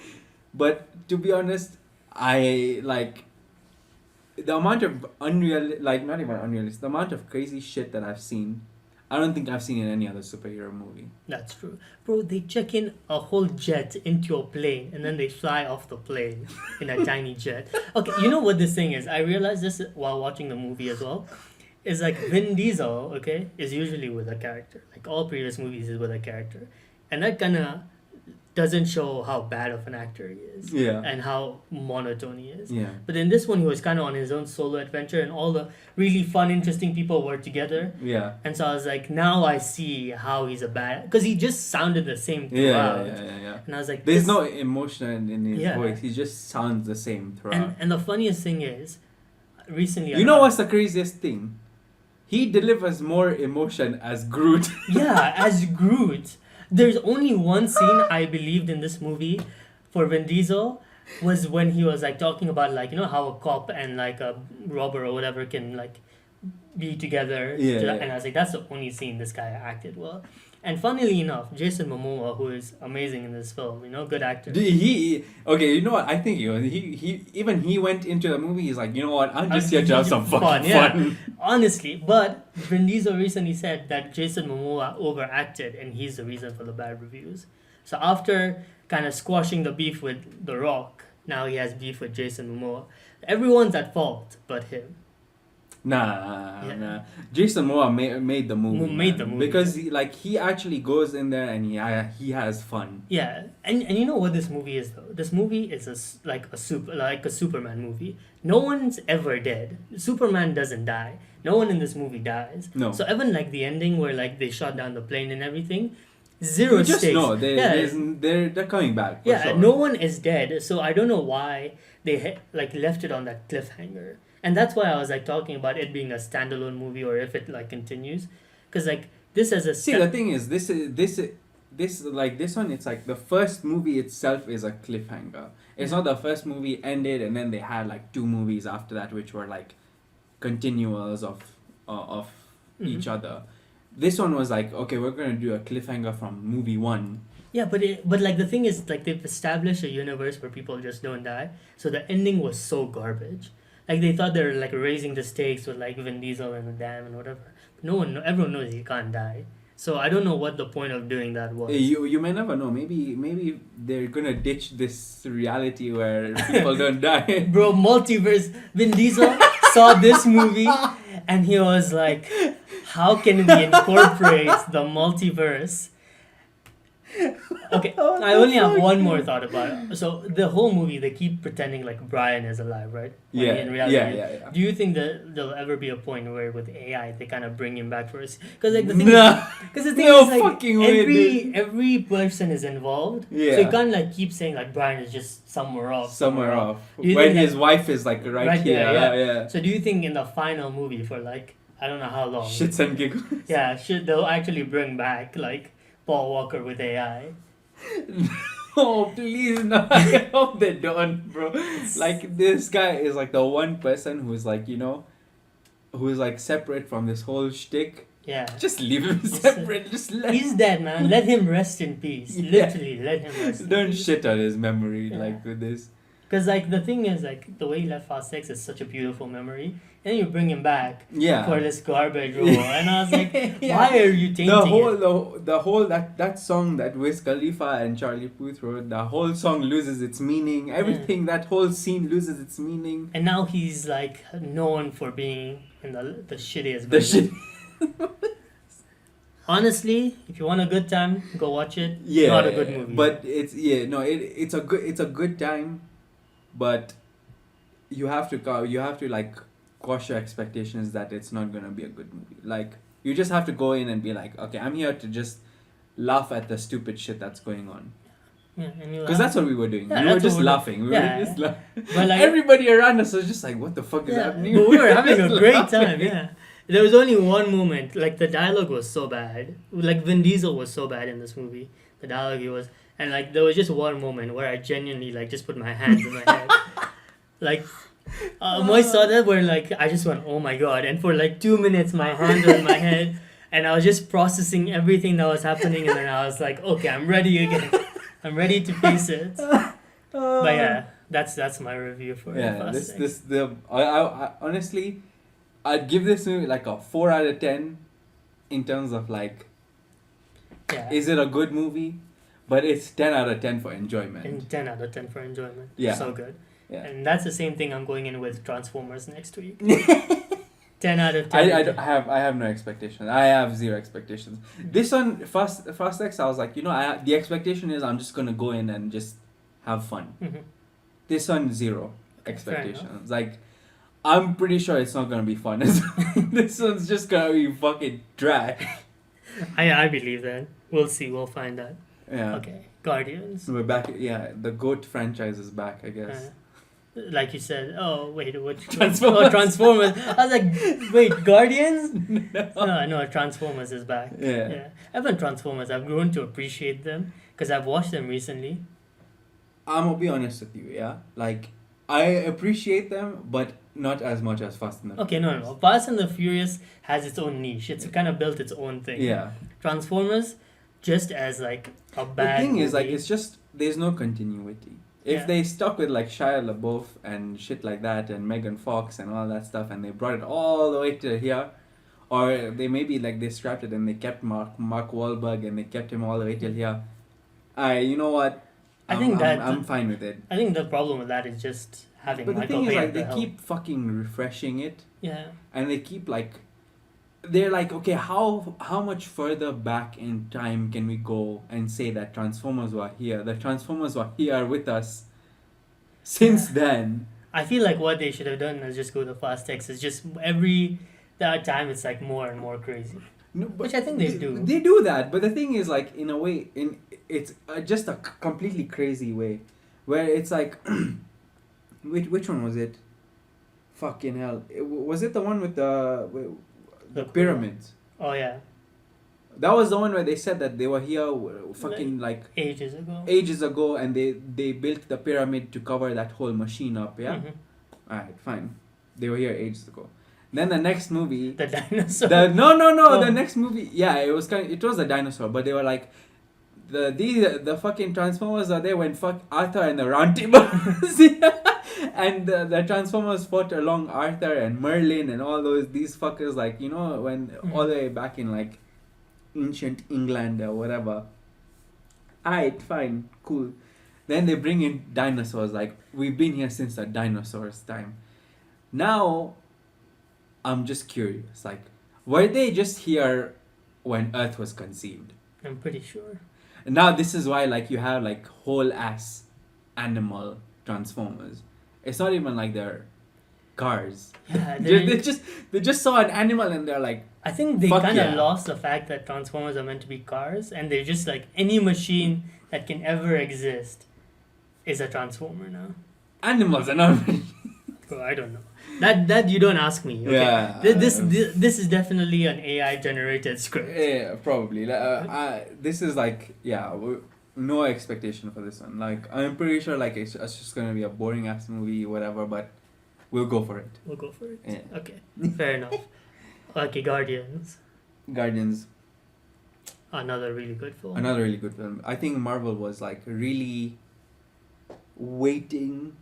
But to be honest, I like the amount of not even unrealistic, the amount of crazy shit that I've seen. I don't think I've seen in any other superhero movie. That's true. Bro, they check in a whole jet into a plane and then they fly off the plane in a tiny jet. Okay, you know what this thing is? I realized this while watching the movie as well. Is like Vin Diesel, okay, is usually with a character. Like all previous movies is with a character. And that kind of doesn't show how bad of an actor he is. Yeah. And how monotone he is. Yeah. But in this one, he was kind of on his own solo adventure and all the really fun, interesting people were together. Yeah. And so I was like, now I see how he's a bad... Because he just sounded the same throughout. Yeah. And I was like... There's this- no emotion in his Yeah. voice. He just sounds the same throughout. And the funniest thing is, recently... You know what's the craziest thing? he delivers more emotion as Groot. Yeah, as Groot. There's only one scene I believed in this movie for Vin Diesel was when he was like talking about like how a cop and like a robber or whatever can like be together. Yeah. And I was like, that's the only scene this guy acted well. And funnily enough, Jason Momoa, who is amazing in this film, good actor. Okay, you know what? I think he went into the movie. He's like, you know what? I'm just here to have some fucking fun. Honestly, but Vin Diesel recently said that Jason Momoa overacted, and he's the reason for the bad reviews. So after kind of squashing the beef with The Rock, now he has beef with Jason Momoa. Everyone's at fault but him. Nah. Jason Momoa made the movie. Because he actually goes in there and he has fun. Yeah, and you know what this movie is though? This movie is a Superman movie. No one's ever dead. Superman doesn't die. No one in this movie dies. No. So even like the ending where like they shot down the plane and everything, zero you just stakes. know they're coming back. For sure. No one is dead. So I don't know why they left it on that cliffhanger. And that's why I was like talking about it being a standalone movie or if it like continues, because like this as a the thing is this one, it's like the first movie itself is a cliffhanger. It's not the first movie ended and then they had like 2 movies after that which were like continuals of each other. This one was like, okay, we're gonna do a cliffhanger from movie 1. Yeah, but like the thing is like they've established a universe where people just don't die, so the ending was so garbage. Like they thought they were like raising the stakes with like Vin Diesel and the dam and whatever. Everyone knows he can't die. So I don't know what the point of doing that was. You may never know. Maybe they're gonna ditch this reality where people don't die. Bro, multiverse. Vin Diesel saw this movie and he was like, how can we incorporate the multiverse? Okay, I only have one more thought about it. So the whole movie, they keep pretending like Brian is alive, right? Yeah, in reality, yeah. Do you think that there'll ever be a point where with AI they kind of bring him back for us? Because like the thing, is like fucking way, every person is involved. Yeah. So you can't like keep saying like Brian is just somewhere off. When his wife is like right here. Yeah. So do you think in the final movie for like I don't know how long? Shits and giggles. Yeah, they'll actually bring back like Paul Walker with AI. Oh, please no. I hope they don't, bro. Like, this guy is like the one person who's like, who's like separate from this whole shtick. Yeah. Just leave him separate. He's dead, man. Let him rest in peace. Yeah. Literally, let him rest in peace. Don't shit on his memory like with this. Because like the thing is like the way he left Fast X is such a beautiful memory. And you bring him back for this garbage role. And I was like, why are you tainting the whole that song that Wiz Khalifa and Charlie Puth wrote, the whole song loses its meaning. Everything, that whole scene loses its meaning. And now he's like known for being in the shittiest Honestly, if you want a good time, go watch it. Yeah, not a good movie. But it's a good time, but you have to like quash your expectations that it's not gonna be a good movie. Like you just have to go in and be like, okay, I'm here to just laugh at the stupid shit that's going on. Yeah, because that's what we were doing. We were just laughing. We were just laughing. But like, everybody around us was just like, what the fuck is happening? But we were having a great time. Yeah. There was only one moment, like the dialogue was so bad. Like Vin Diesel was so bad in this movie. The dialogue and like there was just one moment where I genuinely like just put my hands in my head. Like I saw that where like I just went, oh my god, and for like 2 minutes my hands were in my head and I was just processing everything that was happening and then I was like, okay, I'm ready again. I'm ready to face it. But yeah, that's my review for I honestly, I'd give this movie like a 4 out of 10 in terms of like, is it a good movie? But it's 10 out of 10 for enjoyment. And 10 out of 10 for enjoyment. Yeah. So good. Yeah. And that's the same thing I'm going in with Transformers next week. 10 out of 10. I have no expectations. I have 0 expectations. This one, Fast X, I was like, the expectation is I'm just going to go in and just have fun. Mm-hmm. This one, 0 expectations. Like, I'm pretty sure it's not going to be fun. This one's just going to be fucking dry. I believe that. We'll see. We'll find out. Yeah. Okay. Guardians. We're back. Yeah, the GOAT franchise is back, I guess. Like you said, oh wait, what? Transformers. Oh, Transformers. I was like, wait, Guardians? No, Transformers is back. Yeah. Even Transformers, I've grown to appreciate them because I've watched them recently. I'm gonna be honest with you, yeah. Like, I appreciate them, but not as much as Fast and the Okay, no. Fast and the Furious has its own niche. It's kind of built its own thing. Yeah. Transformers, just as like a The bad. thing is, like, movie. it's just there's no continuity. If Yeah. they stuck with like Shia LaBeouf and shit like that, and Megan Fox and all that stuff, and they brought it all the way to here, or they maybe like they scrapped it and they kept Mark Wahlberg and they kept him all the way till here. You know what? I think I'm fine with it. I think the problem with that is just having But the Michael thing is, Bay like, at the they helm. keep fucking refreshing it, Yeah. and they keep like, they're like, okay, how much further back in time can we go and say that Transformers were here? The Transformers were here with us since then. I feel like what they should have done is just go the Fast X. It's just every that time it's like more and more crazy. No, but Which I think they do. They do that, but the thing is, like, in a way, it's just a completely crazy way, where it's like, which one was it? Fucking hell! Was it the one with the pyramids? Oh yeah, That was the one where they said that they were here, fucking like ages ago. ages ago, and they built the pyramid to cover that whole machine up. Yeah. Mhm. Alright, fine. They were here ages ago. Then the next movie. The dinosaur. No. Oh. The next movie, yeah, it was a dinosaur, but they were like, the fucking Transformers are there when fuck Arthur and the Round Table, and the Transformers fought along Arthur and Merlin and all these fuckers, like, you know, when all the way back in like ancient England or whatever. Alright, fine, cool. Then they bring in dinosaurs, like, we've been here since the dinosaurs' time. Now, I'm just curious, like, were they just here when Earth was conceived? I'm pretty sure. And now this is why, like, you have like whole ass animal Transformers. It's not even like they're cars. Yeah, they just saw an animal and they're like, I think they Fuck kind of yeah. lost the fact that Transformers are meant to be cars, and they're just like any machine that can ever exist is a Transformer now. animals are not. Bro, I don't know. That you don't ask me. Okay? Yeah. This is definitely an AI generated script. Yeah, probably. This is like, yeah, no expectation for this one. Like, I'm pretty sure like it's just gonna be a boring ass movie, whatever. But we'll go for it. We'll go for it. Yeah. Okay, fair enough. Okay, Guardians, Guardians, another really good film. another really good film. I think Marvel was like really waiting.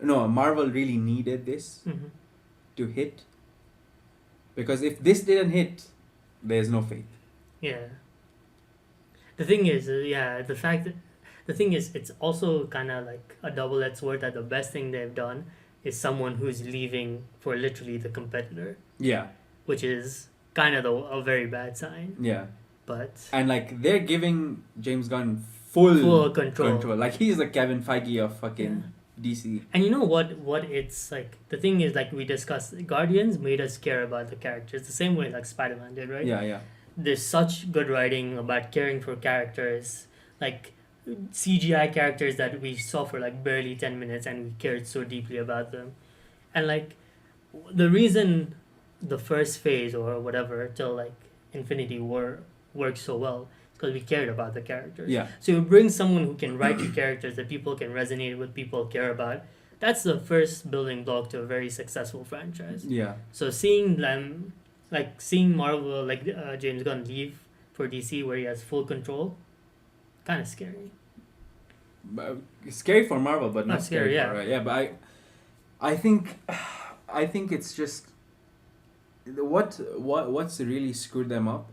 No, Marvel really needed this Mhm. to hit, because if this didn't hit, there's no faith. Yeah. The thing is, the thing is, it's also kind of like a double-edged sword that the best thing they've done is someone who's leaving for literally the competitor, Yeah, which is kind of a very bad sign. yeah. But And like they're giving James Gunn full full control. Like he's the Kevin Feige of fucking Yeah. DC. And you know what it's like, the thing is, like we discussed, Guardians made us care about the characters the same way like Spider-Man did, right? Yeah, yeah. There's such good writing about caring for characters, like CGI characters that we saw for like barely 10 minutes and we cared so deeply about them. And like the reason the first phase or whatever till like Infinity War worked so well is because we cared about the characters. Yeah. So you bring someone who can write the characters that people can resonate with, people care about. That's the first building block to a very successful franchise. Yeah. So seeing them, like seeing Marvel, like James Gunn leave for DC where he has full control, kind of scary. But it's scary for Marvel, but not Not scary, scary yeah. for yeah. But I think it's just what's really screwed them up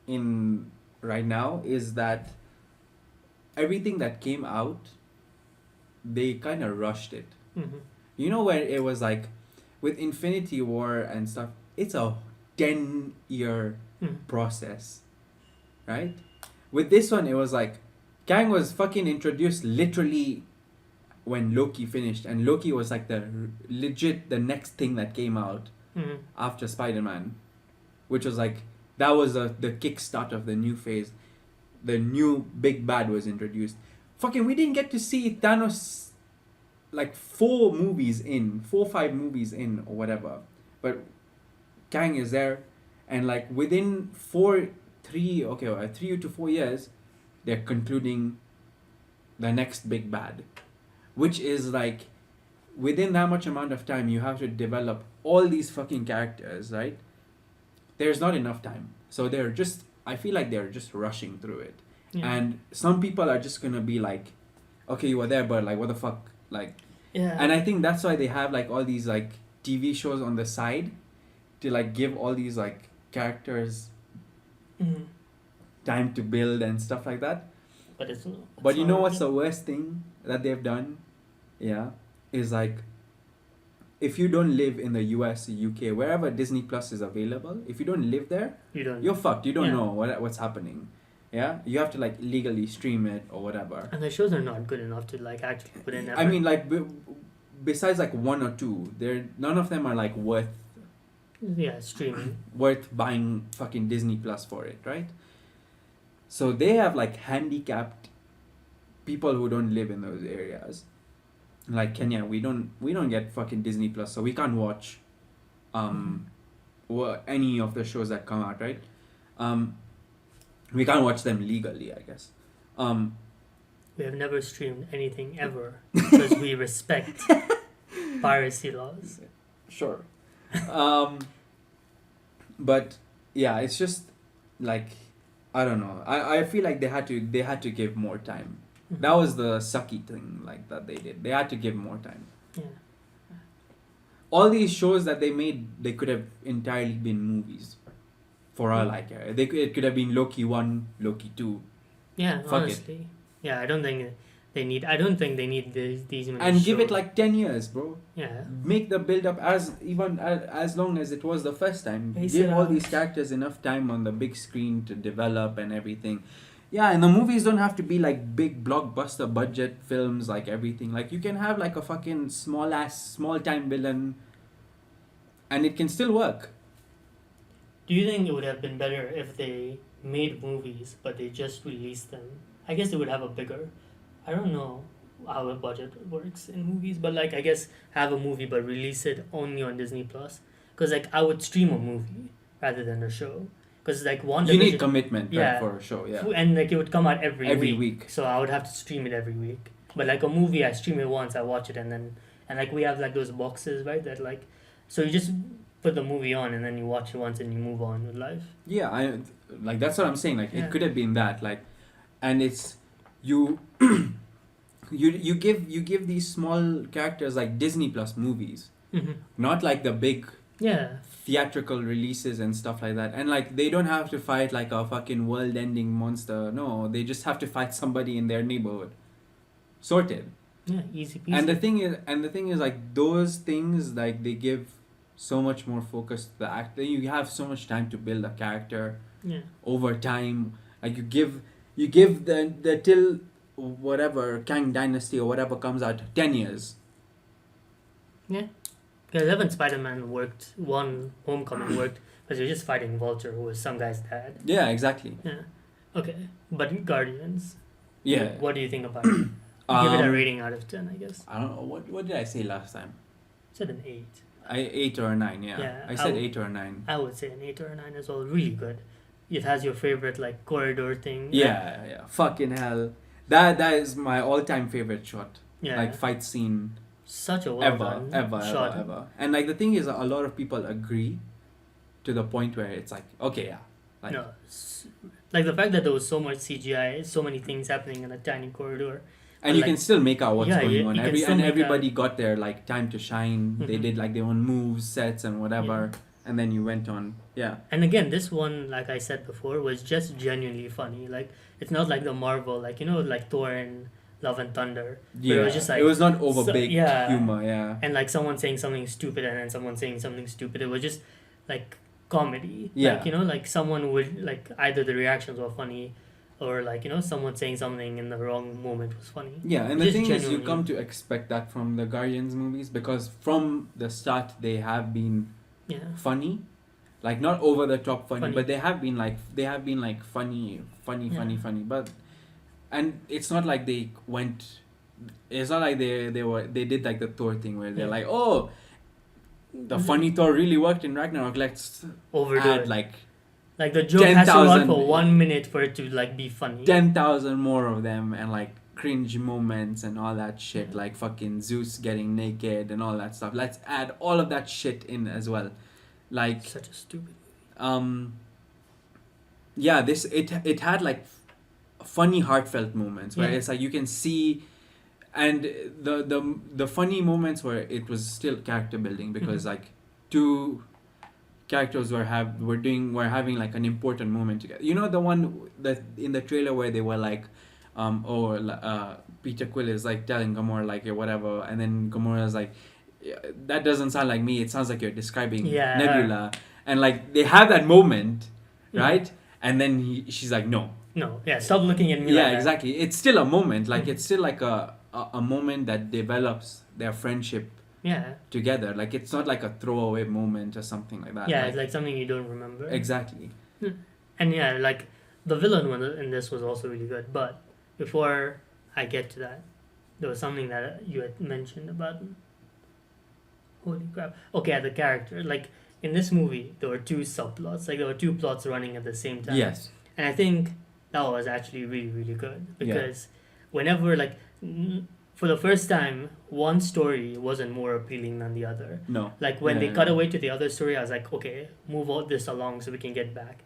in right now is that everything that came out, they kind of rushed it. Mm-hmm. You know, where it was like with Infinity War and stuff, it's a 10-year process, right? With this one, it was like Kang was fucking introduced literally when Loki finished, and Loki was like the next thing that came out Mm-hmm. after Spider-Man, which was like that was the kickstart of the new phase. The new big bad was introduced. Fucking, we didn't get to see Thanos like 5 movies in or whatever, but Kang is there, and like within 3 to 4 years, they're concluding the next big bad, which is like within that much amount of time you have to develop all these fucking characters, right? There's not enough time, so I feel like they're just rushing through it. Yeah. And some people are just gonna be like, okay, you were there, but like what the fuck, like. Yeah. And I think that's why they have like all these like TV shows on the side to like give all these like characters time to build and stuff like that. But it's But you know what's the worst thing that they've done? Yeah, is like, if you don't live in the US, UK, wherever Disney Plus is available, if you don't live there, you're fucked. You don't know what's happening. Yeah, you have to like legally stream it or whatever. And the shows are not good enough to like actually put in effort. I mean, like besides like 1 or 2, none of them are like worth streaming. worth buying fucking Disney Plus for it, right? So they have like handicapped people who don't live in those areas. Like Kenya, we don't get fucking Disney Plus, so we can't watch any of the shows that come out, right? We can't watch them legally, I guess. We have never streamed anything ever because we respect piracy laws. Sure. But yeah, it's just like, I don't know. I feel like they had to give more time. That was the sucky thing like that they did. They had to give more time. Yeah. All these shows that they made, they could have entirely been movies. For all I care. It could have been Loki 1, Loki 2. Yeah, Fuck honestly. it. Yeah, I don't think they need these many And shows. give it like 10 years, bro. Yeah. Make the build up as long as it was the first time. Give all these characters enough time on the big screen to develop and everything. Yeah, and the movies don't have to be like big blockbuster budget films like everything. Like you can have like a fucking small time villain and it can still work. Do you think it would have been better if they made movies but they just released them? I guess they would have a bigger, I don't know how a budget works in movies, but like I guess have a movie but release it only on Disney Plus. Because like I would stream a movie rather than a show. Because like you need commitment for a show, yeah. And like it would come out every week. So I would have to stream it every week. But like a movie, I stream it once, I watch it, and like we have like those boxes, right? That like, so you just put the movie on and then you watch it once and you move on with life. Yeah, like that's what I'm saying. Like it could have been that, like, and it's you you give these small characters like Disney Plus movies, not like the big theatrical releases and stuff like that. And like they don't have to fight like a fucking world-ending monster. No, they just have to fight somebody in their neighborhood. Sorted. Yeah, easy peasy. And the thing is like those things, like they give so much more focus to the actor. You have so much time to build a character over time. Like you give the till whatever Kang Dynasty or whatever comes out 10 years. Yeah. Because even Spider-Man Homecoming worked because you're just fighting Vulture, who was some guy's dad. Yeah, exactly. Yeah. Okay. But Guardians. Yeah. What do you think about it? Give it a rating out of 10, I guess. I don't know. What did I say last time? I said an 8. 8 or a 9, yeah. I said 8 or a 9. I would say an 8 or a 9 as well. Really good. It has your favorite like corridor thing. Yeah. Fucking hell. That is my all-time favorite shot. Yeah. Like fight scene. Such a well done shot. Ever. And like the thing is, a lot of people agree to the point where it's like, okay, yeah. Like, no, like the fact that there was so much CGI, so many things happening in a tiny corridor. And you can still make out what's going on. Everybody out. Got their like time to shine. They did like their own moves, sets, and whatever. Yeah. And then you went on. Yeah. And again, this one, like I said before, was just genuinely funny. Like it's not like the Marvel, like like Thor and Love and Thunder. Yeah. It was just like it was not overbaked humor. Yeah. And like someone saying something stupid and then someone saying something stupid. It was just like comedy. Yeah. Like like someone would like either the reactions were funny. Or like someone saying something in the wrong moment was funny. Yeah, and the thing is, you come to expect that from the Guardians movies because from the start they have been funny, like not over the top funny, but they have been like funny. But and it's not like they went it's not like they did like the Thor thing where they're Yeah. like, oh, the funny Thor really worked in Ragnarok. Let's Overdo add it. like Like the joke has to run 10,000 for 1 minute for it to like be funny. 10,000 more of them and like cringe moments and all that shit, Yeah. like fucking Zeus getting naked and all that stuff. Let's add all of that shit in as well. Like Such a stupid. yeah, it had like funny heartfelt moments where Yeah. it's like you can see, and the funny moments where it was still character building because like two characters were having like an important moment together. You know the one that in the trailer where they were like, Peter Quill is like telling Gamora like whatever, and then Gamora's like, "Yeah, that doesn't sound like me. It sounds like you're describing Yeah. Nebula," and like they have that moment, Mhm. right? And then she's like, "No." No, yeah, stop looking at me Yeah, like that. exactly. It's still a moment. Like Mhm. it's still like a moment that develops their friendship Yeah. together. Like it's not like a throwaway moment or something like that. Yeah, it's like something you don't remember. Exactly. And yeah, like the villain one in this was also really good. But before I get to that, there was something that you had mentioned about. Holy crap! Okay, the character. Like in this movie, there were two subplots. Like there were two plots running at the same time. Yes. And I think that was actually really really good because whenever for the first time, one story wasn't more appealing than the other. No. Like when Yeah, they yeah, cut yeah. away to the other story, I was like, okay, move all this along so we can get back.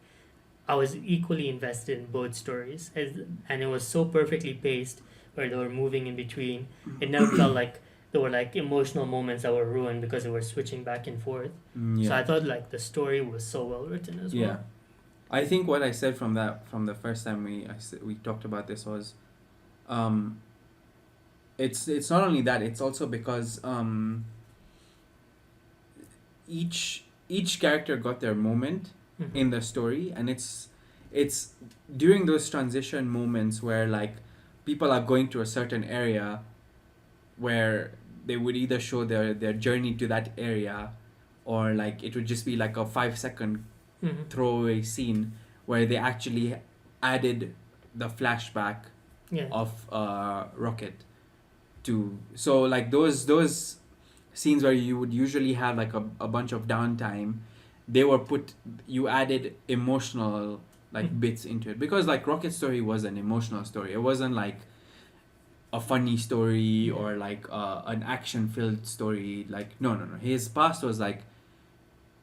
I was equally invested in both stories, and it was so perfectly paced where they were moving in between. It never felt like there were like emotional moments that were ruined because they were switching back and forth. Yeah. So I thought like the story was so well written as Yeah. well. I think what I said from the first time we talked about this was, it's not only that, it's also because each character got their moment Mhm. in the story, and it's during those transition moments where like people are going to a certain area where they would either show their journey to that area, or like it would just be like a 5-second Mhm. throwaway scene where they actually added the flashback Yeah. of Rocket to, so like those scenes where you would usually have like a bunch of downtime, you added emotional like bits into it, because like Rocket's story was an emotional story. It wasn't like a funny story or like an action filled story. Like no, his past was like,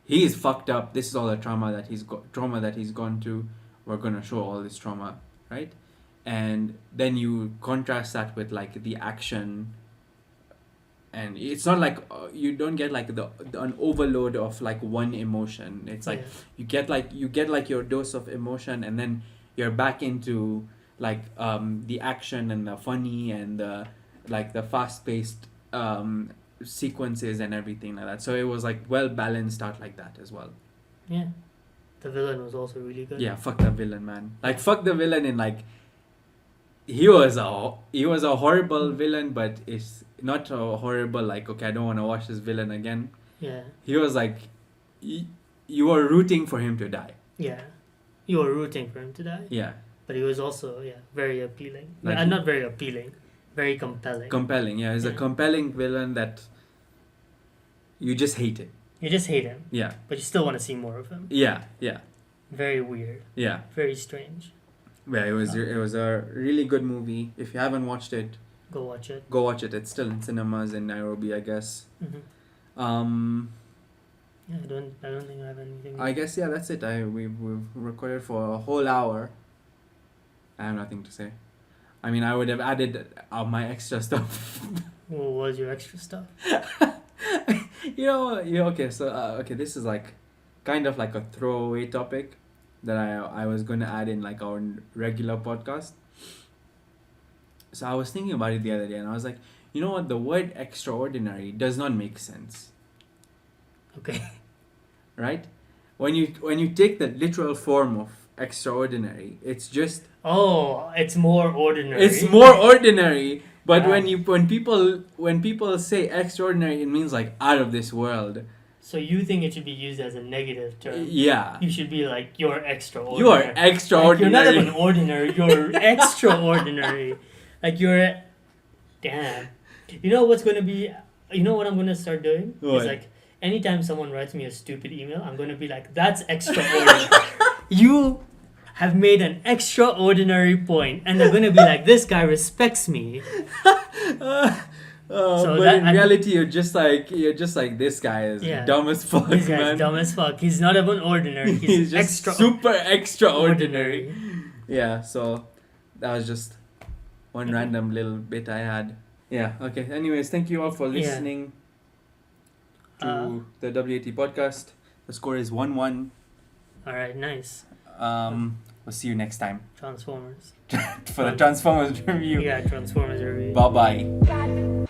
he is fucked up. This is all the trauma that he's gone through. We're gonna show all this trauma, right? And then you contrast that with like the action, and it's not like you don't get like an overload of like one emotion. It's like you get like your dose of emotion, and then you're back into like the action and the funny and the like the fast paced sequences and everything like that. So it was like well balanced out like that as well. Yeah. The villain was also really good. Yeah, fuck the villain, man. Like fuck the villain in like, he was a horrible villain, but it's not a horrible like, okay, I don't want to watch this villain again. Yeah. He was like, you were rooting for him to die. Yeah. You were rooting for him to die. Yeah. But he was also very appealing. Like Not very appealing, very compelling. Compelling, yeah. He's a compelling villain that you just hate it. You just hate him. Yeah. But you still want to see more of him. Yeah. Very weird. Yeah. Very strange. Yeah, it was a really good movie. If you haven't watched it, Go watch it. go watch it. It's still in cinemas in Nairobi, I guess. Mm-hmm. Yeah, I don't think I have anything. I guess that's it. We've recorded for a whole hour. I have nothing to say. I mean, I would have added my extra stuff. What was your extra stuff? Okay. So okay, this is like kind of like a throwaway topic that I was going to add in like our regular podcast. So I was thinking about it the other day, and I was like, you know what? The word extraordinary does not make sense. Okay. Right? When you take the literal form of extraordinary, it's just... Oh, it's more ordinary. It's more ordinary, but Wow. when people say extraordinary, it means like out of this world. So you think it should be used as a negative term? Yeah. You should be like, you're extraordinary. You are extraordinary. Like, you're not even ordinary. You're extraordinary. Like you're Damn. You know what's gonna be? You know what I'm gonna start doing? What? It's like anytime someone writes me a stupid email, I'm gonna be like, "That's extraordinary. You have made an extraordinary point," and they're gonna be like, "This guy respects me." So but that- in reality, you're just like this guy is Yeah. dumb as fuck, This guy's man. dumb as fuck. He's not even ordinary. He's just super extraordinary. Yeah, so that was just one random little bit I had. Yeah, okay. Anyways, thank you all for Yeah. listening to the WAT podcast. The score is 1-1. All right, nice. We'll see you next time Transformers. for the Transformers review. Yeah, Transformers review. Bye bye. God damn.